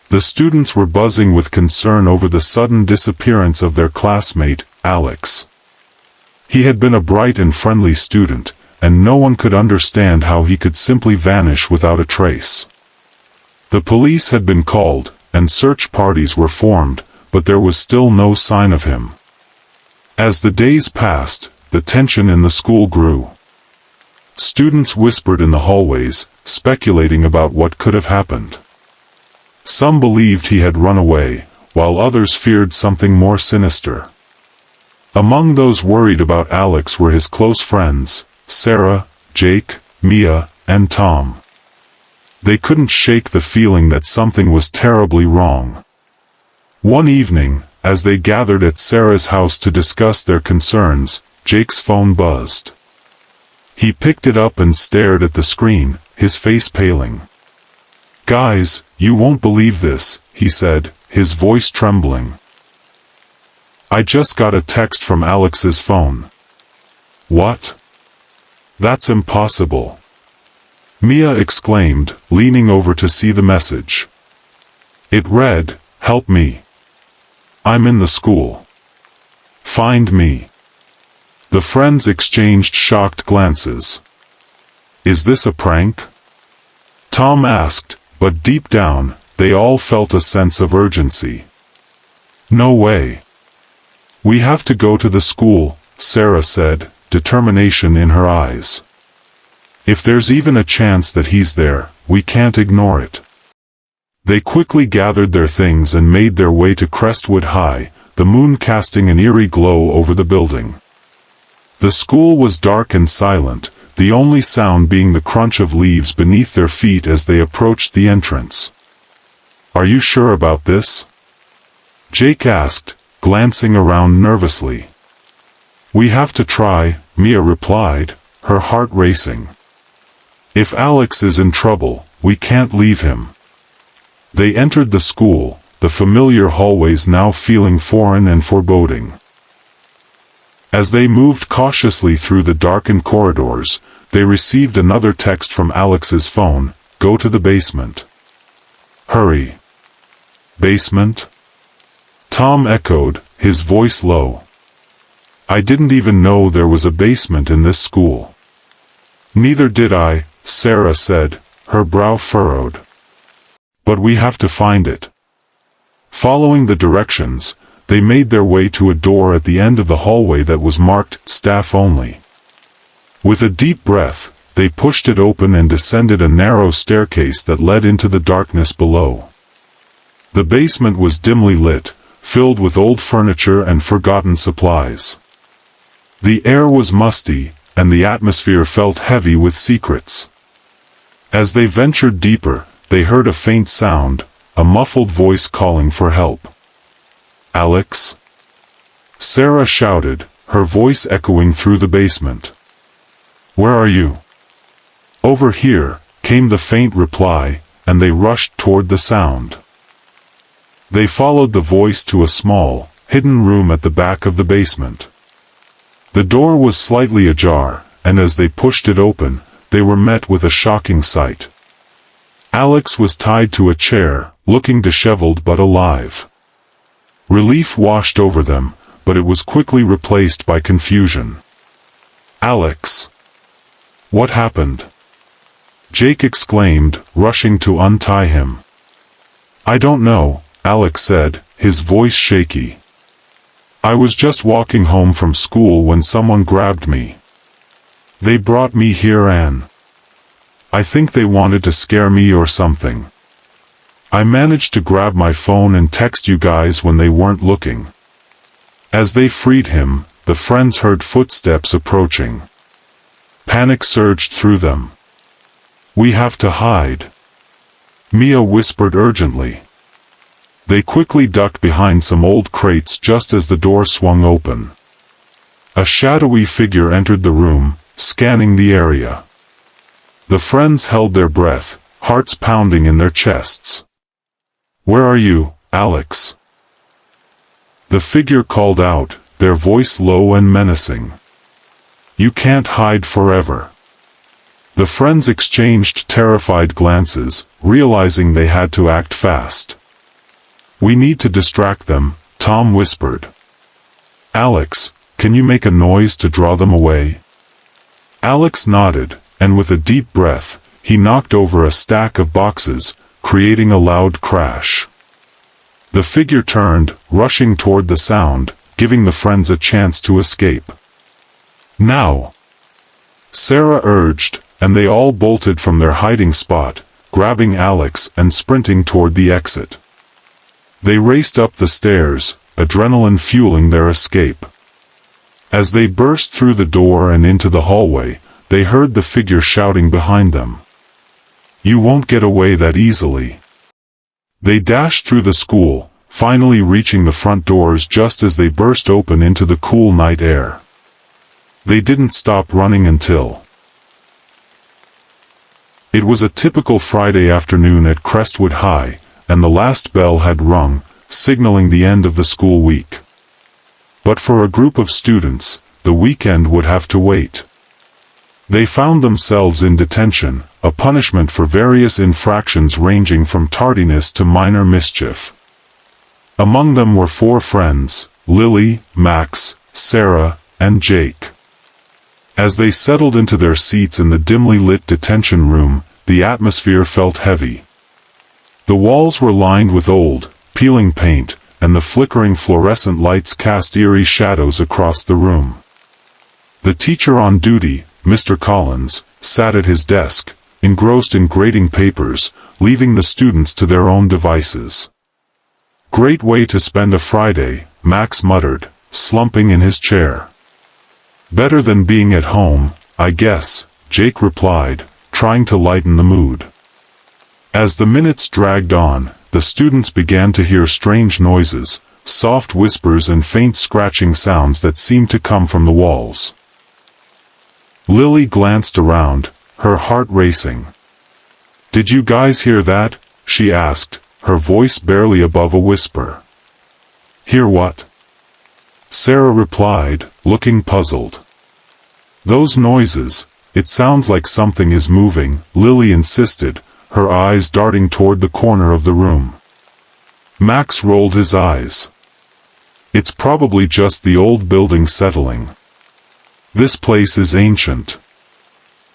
The students were buzzing with concern over the sudden disappearance of their classmate, Alex. He had been a bright and friendly student, and no one could understand how he could simply vanish without a trace. The police had been called, and search parties were formed, but there was still no sign of him. As the days passed, the tension in the school grew. Students whispered in the hallways, speculating about what could have happened. Some believed he had run away, while others feared something more sinister. Among those worried about Alex were his close friends, Sarah, Jake, Mia, and Tom. They couldn't shake the feeling that something was terribly wrong. One evening, as they gathered at Sarah's house to discuss their concerns, Jake's phone buzzed. He picked it up and stared at the screen, his face paling. "Guys, you won't believe this," he said, his voice trembling. "I just got a text from Alex's phone." "What? That's impossible," Mia exclaimed, leaning over to see the message. It read, "Help me. I'm in the school. Find me." The friends exchanged shocked glances. "Is this a prank?" Tom asked, but deep down, they all felt a sense of urgency. "No way. We have to go to the school," Sarah said, determination in her eyes. "If there's even a chance that he's there, we can't ignore it." They quickly gathered their things and made their way to Crestwood High, the moon casting an eerie glow over the building. The school was dark and silent, the only sound being the crunch of leaves beneath their feet as they approached the entrance. "Are you sure about this?" Jake asked, glancing around nervously. "We have to try," Mia replied, her heart racing. "If Alex is in trouble, we can't leave him." They entered the school, the familiar hallways now feeling foreign and foreboding. As they moved cautiously through the darkened corridors, they received another text from Alex's phone, "Go to the basement. Hurry." "Basement?" Tom echoed, his voice low. "I didn't even know there was a basement in this school." "Neither did I," Sarah said, her brow furrowed. "But we have to find it." Following the directions, they made their way to a door at the end of the hallway that was marked, "Staff Only." With a deep breath, they pushed it open and descended a narrow staircase that led into the darkness below. The basement was dimly lit, filled with old furniture and forgotten supplies. The air was musty, and the atmosphere felt heavy with secrets. As they ventured deeper, they heard a faint sound, a muffled voice calling for help. "Alex?" Sarah shouted, her voice echoing through the basement. "Where are you?" "Over here," came the faint reply, and they rushed toward the sound. They followed the voice to a small, hidden room at the back of the basement. The door was slightly ajar, and as they pushed it open, they were met with a shocking sight. Alex was tied to a chair, looking disheveled but alive. Relief washed over them, but it was quickly replaced by confusion. "Alex! What happened?" Jake exclaimed, rushing to untie him. "I don't know," Alex said, his voice shaky. "I was just walking home from school when someone grabbed me. They brought me here and I think they wanted to scare me or something. I managed to grab my phone and text you guys when they weren't looking." As they freed him, the friends heard footsteps approaching. Panic surged through them. "We have to hide," Mia whispered urgently. They quickly ducked behind some old crates just as the door swung open. A shadowy figure entered the room, scanning the area. The friends held their breath, hearts pounding in their chests. "Where are you, Alex?" The figure called out, their voice low and menacing. "You can't hide forever." The friends exchanged terrified glances, realizing they had to act fast. "We need to distract them," Tom whispered. "Alex, can you make a noise to draw them away?" Alex nodded, and with a deep breath, he knocked over a stack of boxes, creating a loud crash. The figure turned, rushing toward the sound, giving the friends a chance to escape. "Now!" Sarah urged, and they all bolted from their hiding spot, grabbing Alex and sprinting toward the exit. They raced up the stairs, adrenaline fueling their escape. As they burst through the door and into the hallway, they heard the figure shouting behind them. "You won't get away that easily." They dashed through the school, finally reaching the front doors just as they burst open into the cool night air. They didn't stop running until it was a typical Friday afternoon at Crestwood High, and the last bell had rung, signaling the end of the school week. But for a group of students, the weekend would have to wait. They found themselves in detention, a punishment for various infractions ranging from tardiness to minor mischief. Among them were 4 friends, Lily, Max, Sarah, and Jake. As they settled into their seats in the dimly lit detention room, the atmosphere felt heavy. The walls were lined with old, peeling paint, and the flickering fluorescent lights cast eerie shadows across the room. The teacher on duty, Mr. Collins, sat at his desk, engrossed in grading papers, leaving the students to their own devices. "Great way to spend a Friday," Max muttered, slumping in his chair. "Better than being at home, I guess," Jake replied, trying to lighten the mood. As the minutes dragged on, the students began to hear strange noises, soft whispers and faint scratching sounds that seemed to come from the walls. Lily glanced around, her heart racing. "Did you guys hear that?" she asked, her voice barely above a whisper. "Hear what?" Sarah replied, looking puzzled. "Those noises, it sounds like something is moving," Lily insisted, her eyes darting toward the corner of the room. Max rolled his eyes. "It's probably just the old building settling. This place is ancient."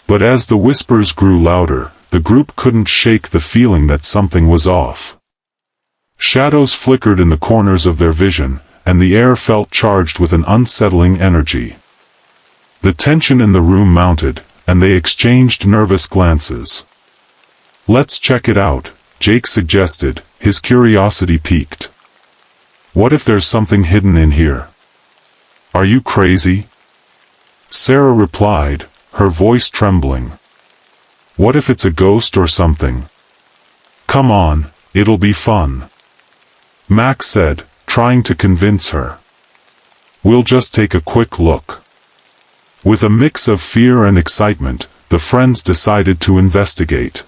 But as the whispers grew louder, the group couldn't shake the feeling that something was off. Shadows flickered in the corners of their vision, and the air felt charged with an unsettling energy. The tension in the room mounted, and they exchanged nervous glances. "Let's check it out," Jake suggested, his curiosity piqued. "What if there's something hidden in here?" "Are you crazy?" Sarah replied, her voice trembling. "What if it's a ghost or something?" "Come on, it'll be fun," Max said, trying to convince her. "We'll just take a quick look." With a mix of fear and excitement, the friends decided to investigate.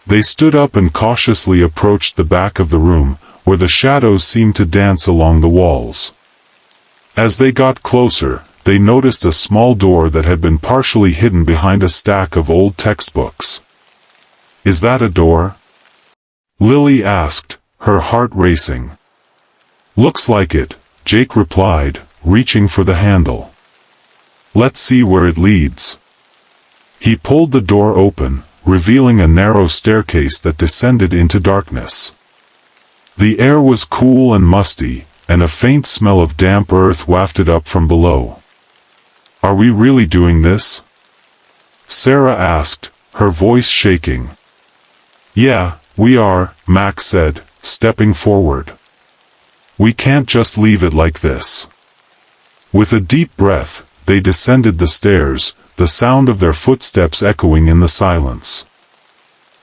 They stood up and cautiously approached the back of the room, where the shadows seemed to dance along the walls. As they got closer, they noticed a small door that had been partially hidden behind a stack of old textbooks. "Is that a door?" Lily asked, her heart racing. "Looks like it," Jake replied, reaching for the handle. "Let's see where it leads." He pulled the door open, revealing a narrow staircase that descended into darkness. The air was cool and musty, and a faint smell of damp earth wafted up from below. "Are we really doing this?" Sarah asked, her voice shaking. "Yeah, we are," Max said, stepping forward. "We can't just leave it like this." With a deep breath, they descended the stairs, the sound of their footsteps echoing in the silence.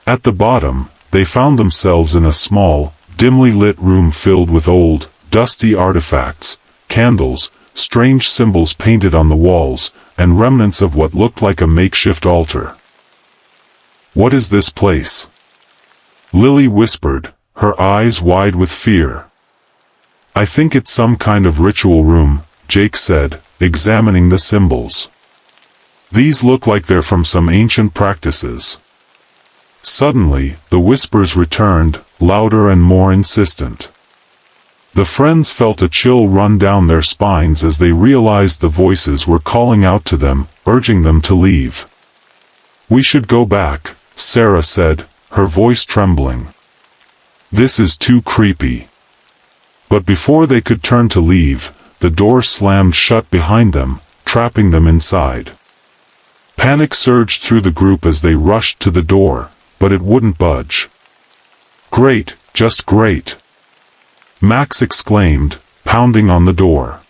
At the bottom, they found themselves in a small, dimly lit room filled with old, dusty artifacts, candles, strange symbols painted on the walls, and remnants of what looked like a makeshift altar. "What is this place?" Lily whispered, her eyes wide with fear. "I think it's some kind of ritual room," Jake said, examining the symbols. "These look like they're from some ancient practices." Suddenly, the whispers returned, louder and more insistent. The friends felt a chill run down their spines as they realized the voices were calling out to them, urging them to leave. "We should go back," Sarah said, her voice trembling. "This is too creepy." But before they could turn to leave, the door slammed shut behind them, trapping them inside. Panic surged through the group as they rushed to the door, but it wouldn't budge. "Great, just great!" Max exclaimed, pounding on the door.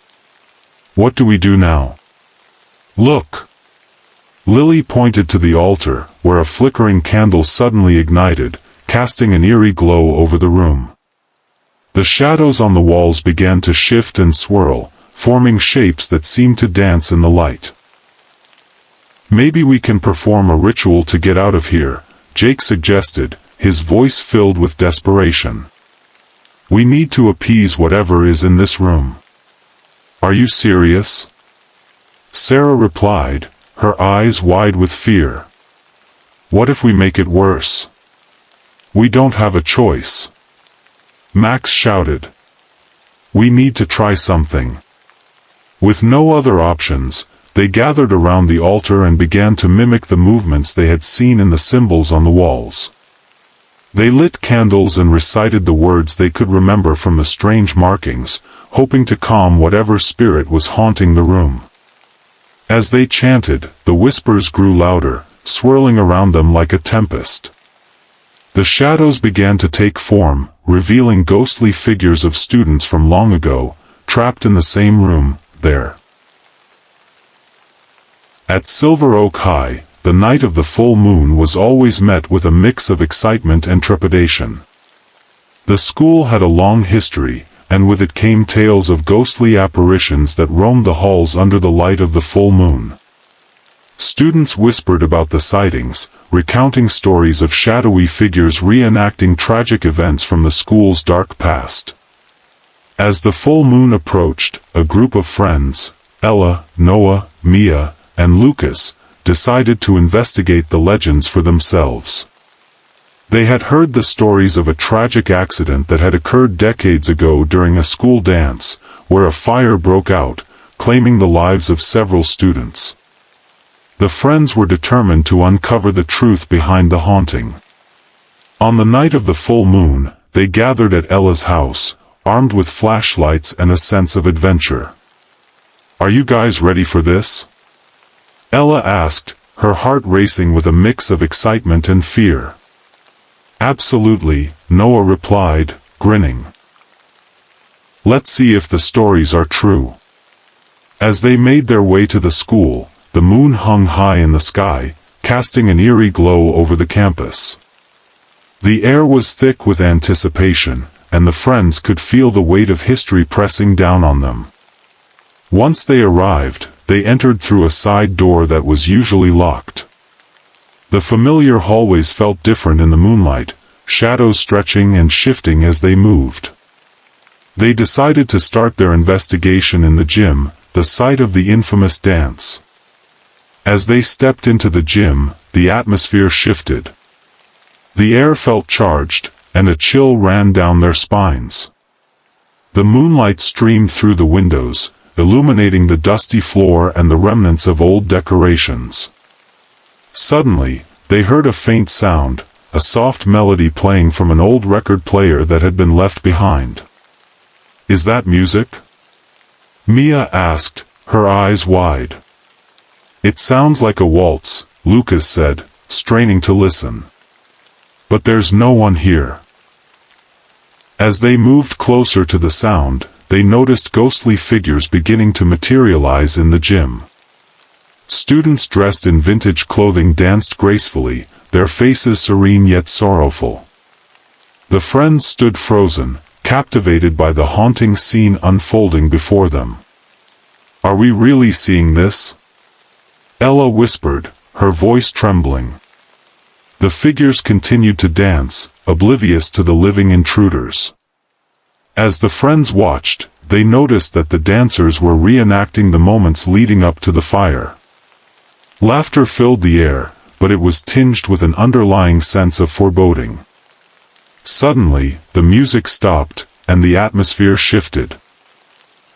"What do we do now?" "Look!" Lily pointed to the altar, where a flickering candle suddenly ignited, casting an eerie glow over the room. The shadows on the walls began to shift and swirl, forming shapes that seemed to dance in the light. "Maybe we can perform a ritual to get out of here," Jake suggested, his voice filled with desperation. "We need to appease whatever is in this room." "Are you serious?" Sarah replied, her eyes wide with fear. "What if we make it worse?" "We don't have a choice," Max shouted. "We need to try something." With no other options, they gathered around the altar and began to mimic the movements they had seen in the symbols on the walls. They lit candles and recited the words they could remember from the strange markings, hoping to calm whatever spirit was haunting the room. As they chanted, the whispers grew louder, swirling around them like a tempest. The shadows began to take form, revealing ghostly figures of students from long ago, trapped in the same room, there. At Silver Oak High, the night of the full moon was always met with a mix of excitement and trepidation. The school had a long history, and with it came tales of ghostly apparitions that roamed the halls under the light of the full moon. Students whispered about the sightings, recounting stories of shadowy figures reenacting tragic events from the school's dark past. As the full moon approached, a group of friends, Ella, Noah, Mia, and Lucas, decided to investigate the legends for themselves. They had heard the stories of a tragic accident that had occurred decades ago during a school dance, where a fire broke out, claiming the lives of several students. The friends were determined to uncover the truth behind the haunting. On the night of the full moon, they gathered at Ella's house, armed with flashlights and a sense of adventure. "Are you guys ready for this?" Ella asked, her heart racing with a mix of excitement and fear. "Absolutely," Noah replied, grinning. "Let's see if the stories are true." As they made their way to the school, the moon hung high in the sky, casting an eerie glow over the campus. The air was thick with anticipation, and the friends could feel the weight of history pressing down on them. Once they arrived, they entered through a side door that was usually locked. The familiar hallways felt different in the moonlight, shadows stretching and shifting as they moved. They decided to start their investigation in the gym, the site of the infamous dance. As they stepped into the gym, the atmosphere shifted. The air felt charged, and a chill ran down their spines. The moonlight streamed through the windows, illuminating the dusty floor and the remnants of old decorations. Suddenly, they heard a faint sound, a soft melody playing from an old record player that had been left behind. "Is that music?" Mia asked, her eyes wide. "It sounds like a waltz," Lucas said, straining to listen. "But there's no one here." As they moved closer to the sound, they noticed ghostly figures beginning to materialize in the gym. Students dressed in vintage clothing danced gracefully, their faces serene yet sorrowful. The friends stood frozen, captivated by the haunting scene unfolding before them. "Are we really seeing this?" Ella whispered, her voice trembling. The figures continued to dance, oblivious to the living intruders. As the friends watched, they noticed that the dancers were reenacting the moments leading up to the fire. Laughter filled the air, but it was tinged with an underlying sense of foreboding. Suddenly, the music stopped, and the atmosphere shifted.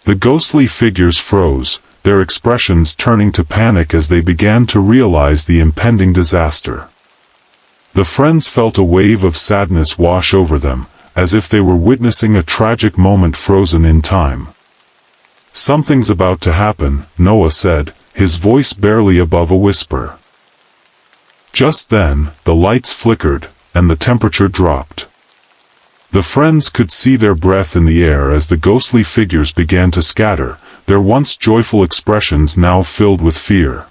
The ghostly figures froze, their expressions turning to panic as they began to realize the impending disaster. The friends felt a wave of sadness wash over them, as if they were witnessing a tragic moment frozen in time. "Something's about to happen," Noah said, his voice barely above a whisper. Just then, the lights flickered, and the temperature dropped. The friends could see their breath in the air as the ghostly figures began to scatter, their once joyful expressions now filled with fear.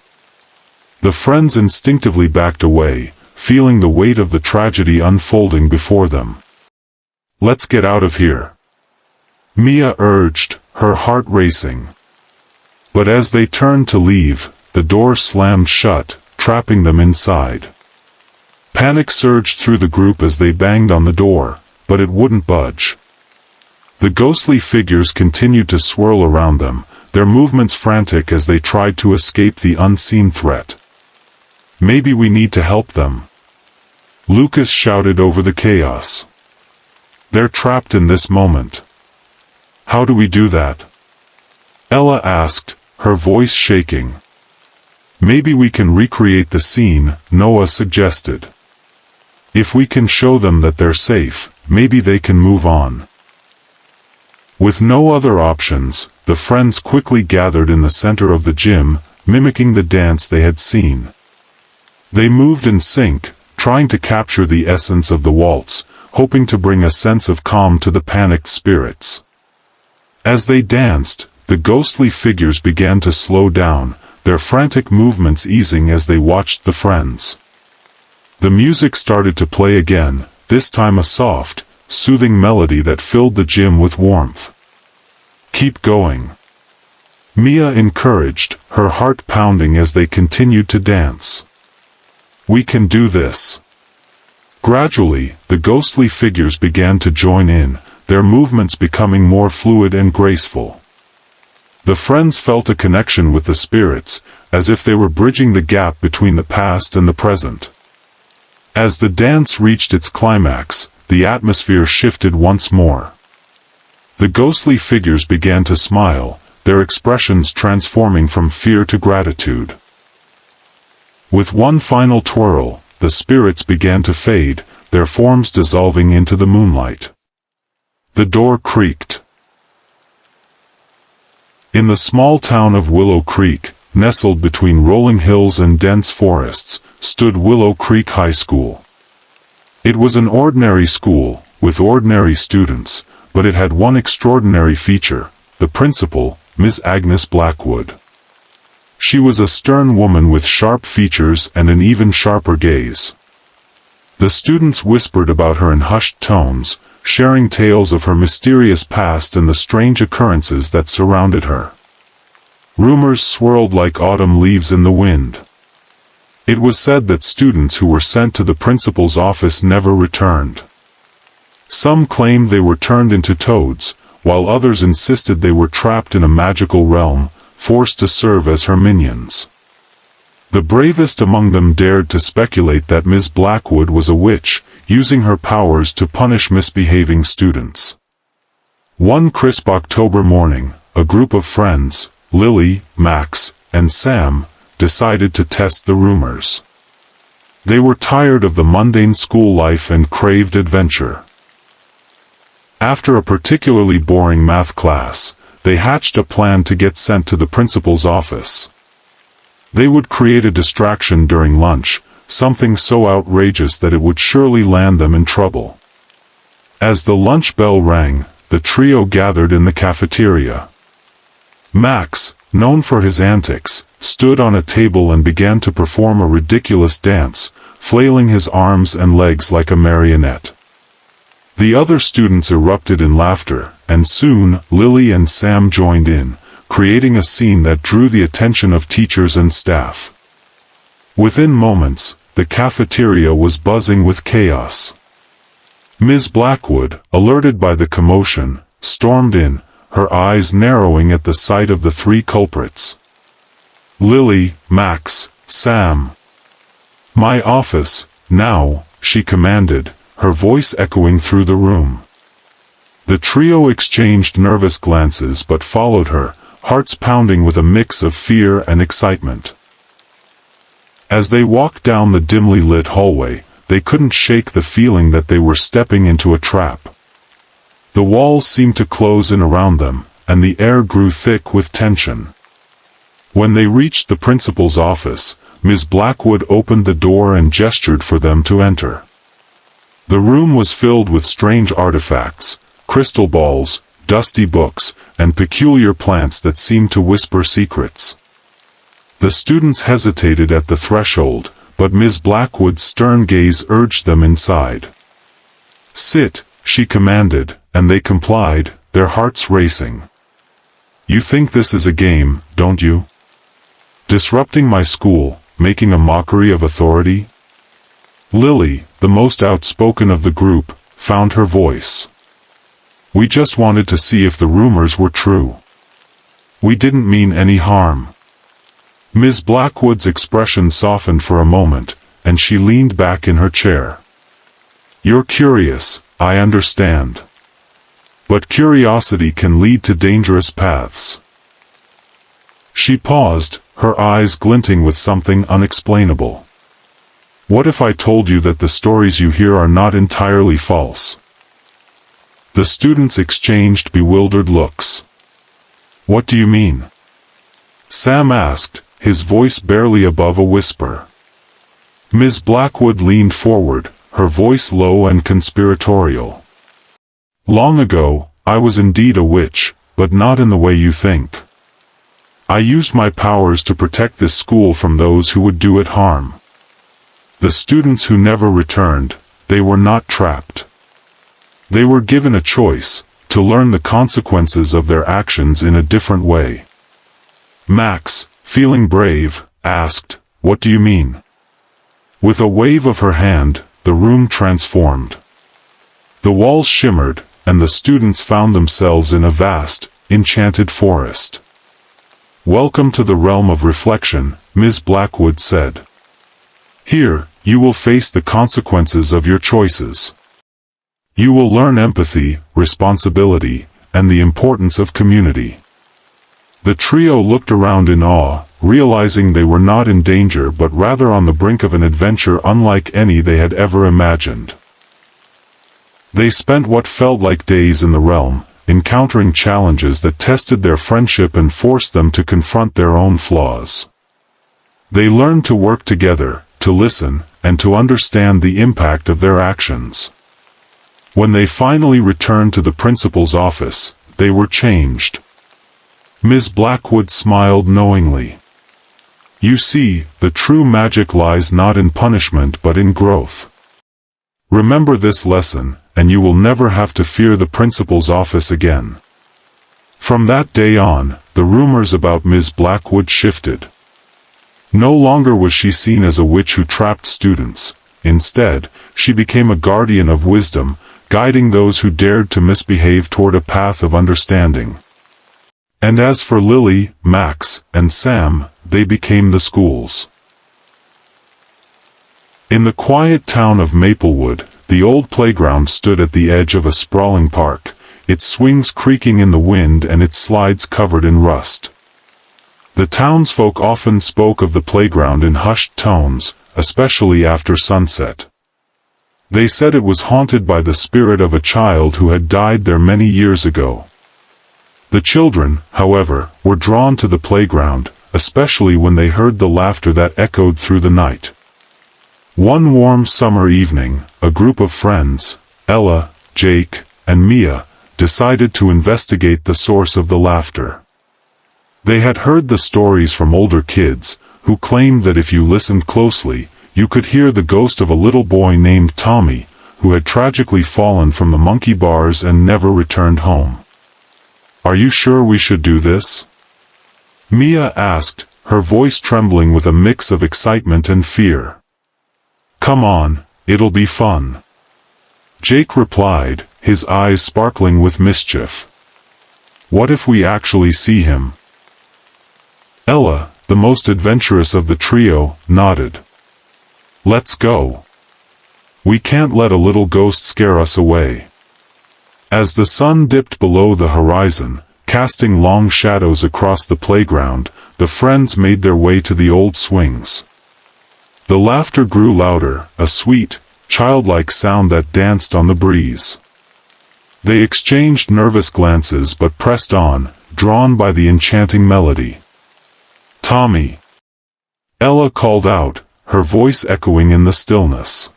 The friends instinctively backed away, feeling the weight of the tragedy unfolding before them. "Let's get out of here," Mia urged, her heart racing. But as they turned to leave, the door slammed shut, trapping them inside. Panic surged through the group as they banged on the door, but it wouldn't budge. The ghostly figures continued to swirl around them, their movements frantic as they tried to escape the unseen threat. "Maybe we need to help them," Lucas shouted over the chaos. "They're trapped in this moment." "How do we do that?" Ella asked, her voice shaking. "Maybe we can recreate the scene," Noah suggested. "If we can show them that they're safe, maybe they can move on." With no other options, the friends quickly gathered in the center of the gym, mimicking the dance they had seen. They moved in sync, trying to capture the essence of the waltz, hoping to bring a sense of calm to the panicked spirits. As they danced, the ghostly figures began to slow down, their frantic movements easing as they watched the friends. The music started to play again, this time a soft, soothing melody that filled the gym with warmth. "Keep going," Mia encouraged, her heart pounding as they continued to dance. "We can do this." Gradually, the ghostly figures began to join in, their movements becoming more fluid and graceful. The friends felt a connection with the spirits, as if they were bridging the gap between the past and the present. As the dance reached its climax, the atmosphere shifted once more. The ghostly figures began to smile, their expressions transforming from fear to gratitude. With one final twirl, the spirits began to fade, their forms dissolving into the moonlight. The door creaked. In the small town of Willow Creek, nestled between rolling hills and dense forests, stood Willow Creek High School. It was an ordinary school, with ordinary students, but it had one extraordinary feature: the principal, Miss Agnes Blackwood. She was a stern woman with sharp features and an even sharper gaze. The students whispered about her in hushed tones, sharing tales of her mysterious past and the strange occurrences that surrounded her. Rumors swirled like autumn leaves in the wind. It was said that students who were sent to the principal's office never returned. Some claimed they were turned into toads, while others insisted they were trapped in a magical realm, forced to serve as her minions. The bravest among them dared to speculate that Ms. Blackwood was a witch, using her powers to punish misbehaving students. One crisp October morning, a group of friends, Lily, Max, and Sam, decided to test the rumors. They were tired of the mundane school life and craved adventure. After a particularly boring math class, they hatched a plan to get sent to the principal's office. They would create a distraction during lunch, something so outrageous that it would surely land them in trouble. As the lunch bell rang, the trio gathered in the cafeteria. Max, known for his antics, stood on a table and began to perform a ridiculous dance, flailing his arms and legs like a marionette. The other students erupted in laughter, and soon, Lily and Sam joined in, creating a scene that drew the attention of teachers and staff. Within moments, the cafeteria was buzzing with chaos. Ms. Blackwood, alerted by the commotion, stormed in, her eyes narrowing at the sight of the three culprits. Lily, Max, Sam. "My office, now," she commanded, her voice echoing through the room. The trio exchanged nervous glances but followed her, hearts pounding with a mix of fear and excitement. As they walked down the dimly lit hallway, they couldn't shake the feeling that they were stepping into a trap. The walls seemed to close in around them, and the air grew thick with tension. When they reached the principal's office, Ms. Blackwood opened the door and gestured for them to enter. The room was filled with strange artifacts, crystal balls, dusty books, and peculiar plants that seemed to whisper secrets. The students hesitated at the threshold, but Ms. Blackwood's stern gaze urged them inside. "Sit," she commanded, and they complied, their hearts racing. "You think this is a game, don't you? Disrupting my school, making a mockery of authority?" Lily, the most outspoken of the group, found her voice. "We just wanted to see if the rumors were true. We didn't mean any harm." Ms. Blackwood's expression softened for a moment, and she leaned back in her chair. "You're curious, I understand. But curiosity can lead to dangerous paths." She paused, her eyes glinting with something unexplainable. "What if I told you that the stories you hear are not entirely false?" The students exchanged bewildered looks. "What do you mean?" Sam asked, his voice barely above a whisper. Ms. Blackwood leaned forward, her voice low and conspiratorial. "Long ago, I was indeed a witch, but not in the way you think. I used my powers to protect this school from those who would do it harm. The students who never returned, they were not trapped. They were given a choice, to learn the consequences of their actions in a different way." Max, feeling brave, asked, "What do you mean?" With a wave of her hand, the room transformed. The walls shimmered, and the students found themselves in a vast, enchanted forest. "Welcome to the realm of reflection," Ms. Blackwood said. "Here, you will face the consequences of your choices. You will learn empathy, responsibility, and the importance of community." The trio looked around in awe, realizing they were not in danger but rather on the brink of an adventure unlike any they had ever imagined. They spent what felt like days in the realm, encountering challenges that tested their friendship and forced them to confront their own flaws. They learned to work together, to listen, and to understand the impact of their actions. When they finally returned to the principal's office, they were changed. Ms. Blackwood smiled knowingly. "You see, the true magic lies not in punishment but in growth. Remember this lesson, and you will never have to fear the principal's office again." From that day on, the rumors about Ms. Blackwood shifted. No longer was she seen as a witch who trapped students. Instead, she became a guardian of wisdom, guiding those who dared to misbehave toward a path of understanding. And as for Lily, Max, and Sam, they became the schools. In the quiet town of Maplewood, the old playground stood at the edge of a sprawling park, its swings creaking in the wind and its slides covered in rust. The townsfolk often spoke of the playground in hushed tones, especially after sunset. They said it was haunted by the spirit of a child who had died there many years ago. The children, however, were drawn to the playground, especially when they heard the laughter that echoed through the night. One warm summer evening, a group of friends, Ella, Jake, and Mia, decided to investigate the source of the laughter. They had heard the stories from older kids, who claimed that if you listened closely, you could hear the ghost of a little boy named Tommy, who had tragically fallen from the monkey bars and never returned home. "Are you sure we should do this?" Mia asked, her voice trembling with a mix of excitement and fear. "Come on, it'll be fun," Jake replied, his eyes sparkling with mischief. "What if we actually see him?" Ella, the most adventurous of the trio, nodded. "Let's go. We can't let a little ghost scare us away." As the sun dipped below the horizon, casting long shadows across the playground, the friends made their way to the old swings. The laughter grew louder, a sweet, childlike sound that danced on the breeze. They exchanged nervous glances but pressed on, drawn by the enchanting melody. "Tommy!" Ella called out, her voice echoing in the stillness.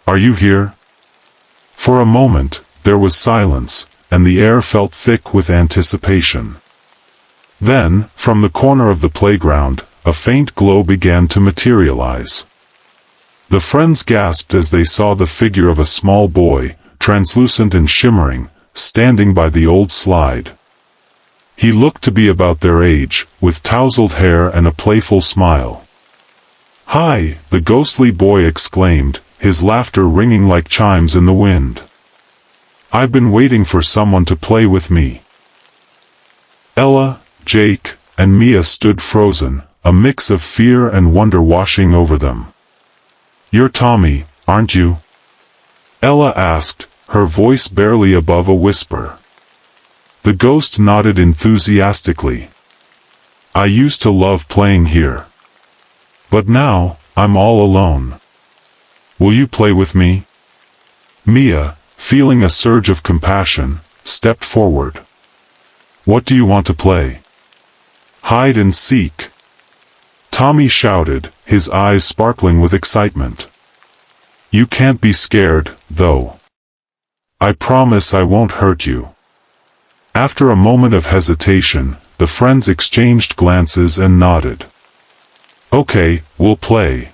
"Are you here?" For a moment, there was silence, and the air felt thick with anticipation. Then, from the corner of the playground, a faint glow began to materialize. The friends gasped as they saw the figure of a small boy, translucent and shimmering, standing by the old slide. He looked to be about their age, with tousled hair and a playful smile. "Hi!" the ghostly boy exclaimed, his laughter ringing like chimes in the wind. "I've been waiting for someone to play with me." Ella, Jake, and Mia stood frozen, a mix of fear and wonder washing over them. "You're Tommy, aren't you?" Ella asked, her voice barely above a whisper. The ghost nodded enthusiastically. "I used to love playing here. But now, I'm all alone. Will you play with me?" Mia, feeling a surge of compassion, stepped forward. "What do you want to play?" "Hide and seek," Tommy shouted, his eyes sparkling with excitement. "You can't be scared, though. I promise I won't hurt you." After a moment of hesitation, the friends exchanged glances and nodded. "Okay, we'll play,"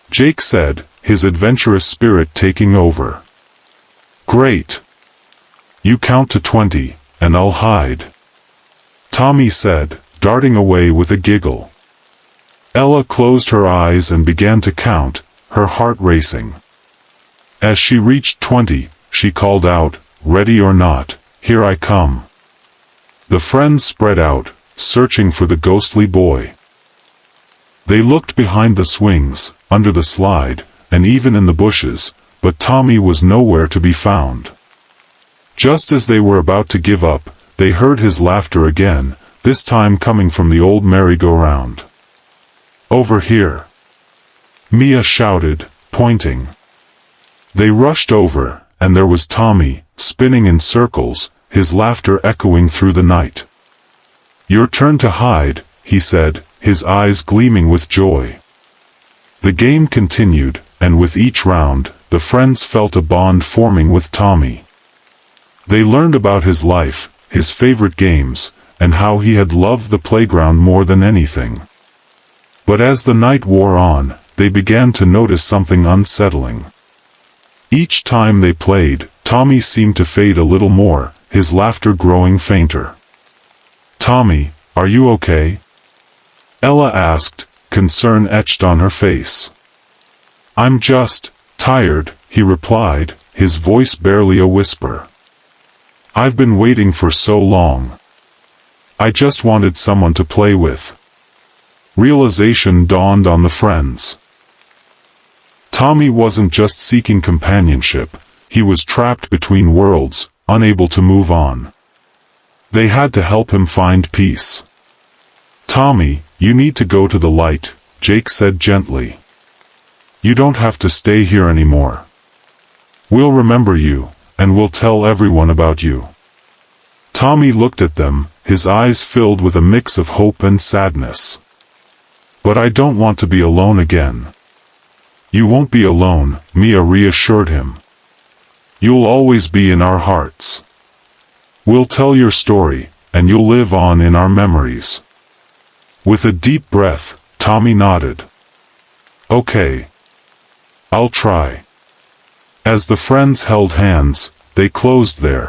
Jake said, his adventurous spirit taking over. "Great. You count to 20, and I'll hide," Tommy said, darting away with a giggle. Ella closed her eyes and began to count, her heart racing. As she reached 20, she called out, "Ready or not, here I come." The friends spread out, searching for the ghostly boy. They looked behind the swings, under the slide, and even in the bushes, but Tommy was nowhere to be found. Just as they were about to give up, they heard his laughter again, this time coming from the old merry-go-round. "Over here!" Mia shouted, pointing. They rushed over, and there was Tommy, spinning in circles, his laughter echoing through the night. "Your turn to hide," he said, his eyes gleaming with joy. The game continued, and with each round, the friends felt a bond forming with Tommy. They learned about his life, his favorite games, and how he had loved the playground more than anything. But as the night wore on, they began to notice something unsettling. Each time they played, Tommy seemed to fade a little more, his laughter growing fainter. "Tommy, are you okay?" Ella asked, concern etched on her face. "I'm just tired," he replied, his voice barely a whisper. "I've been waiting for so long. I just wanted someone to play with." Realization dawned on the friends. Tommy wasn't just seeking companionship, he was trapped between worlds, unable to move on. They had to help him find peace. "Tommy, you need to go to the light," Jake said gently. "You don't have to stay here anymore. We'll remember you, and we'll tell everyone about you." Tommy looked at them, his eyes filled with a mix of hope and sadness. "But I don't want to be alone again." "You won't be alone," Mia reassured him. "You'll always be in our hearts. We'll tell your story, and you'll live on in our memories." With a deep breath, Tommy nodded. "Okay. I'll try." As the friends held hands, they closed their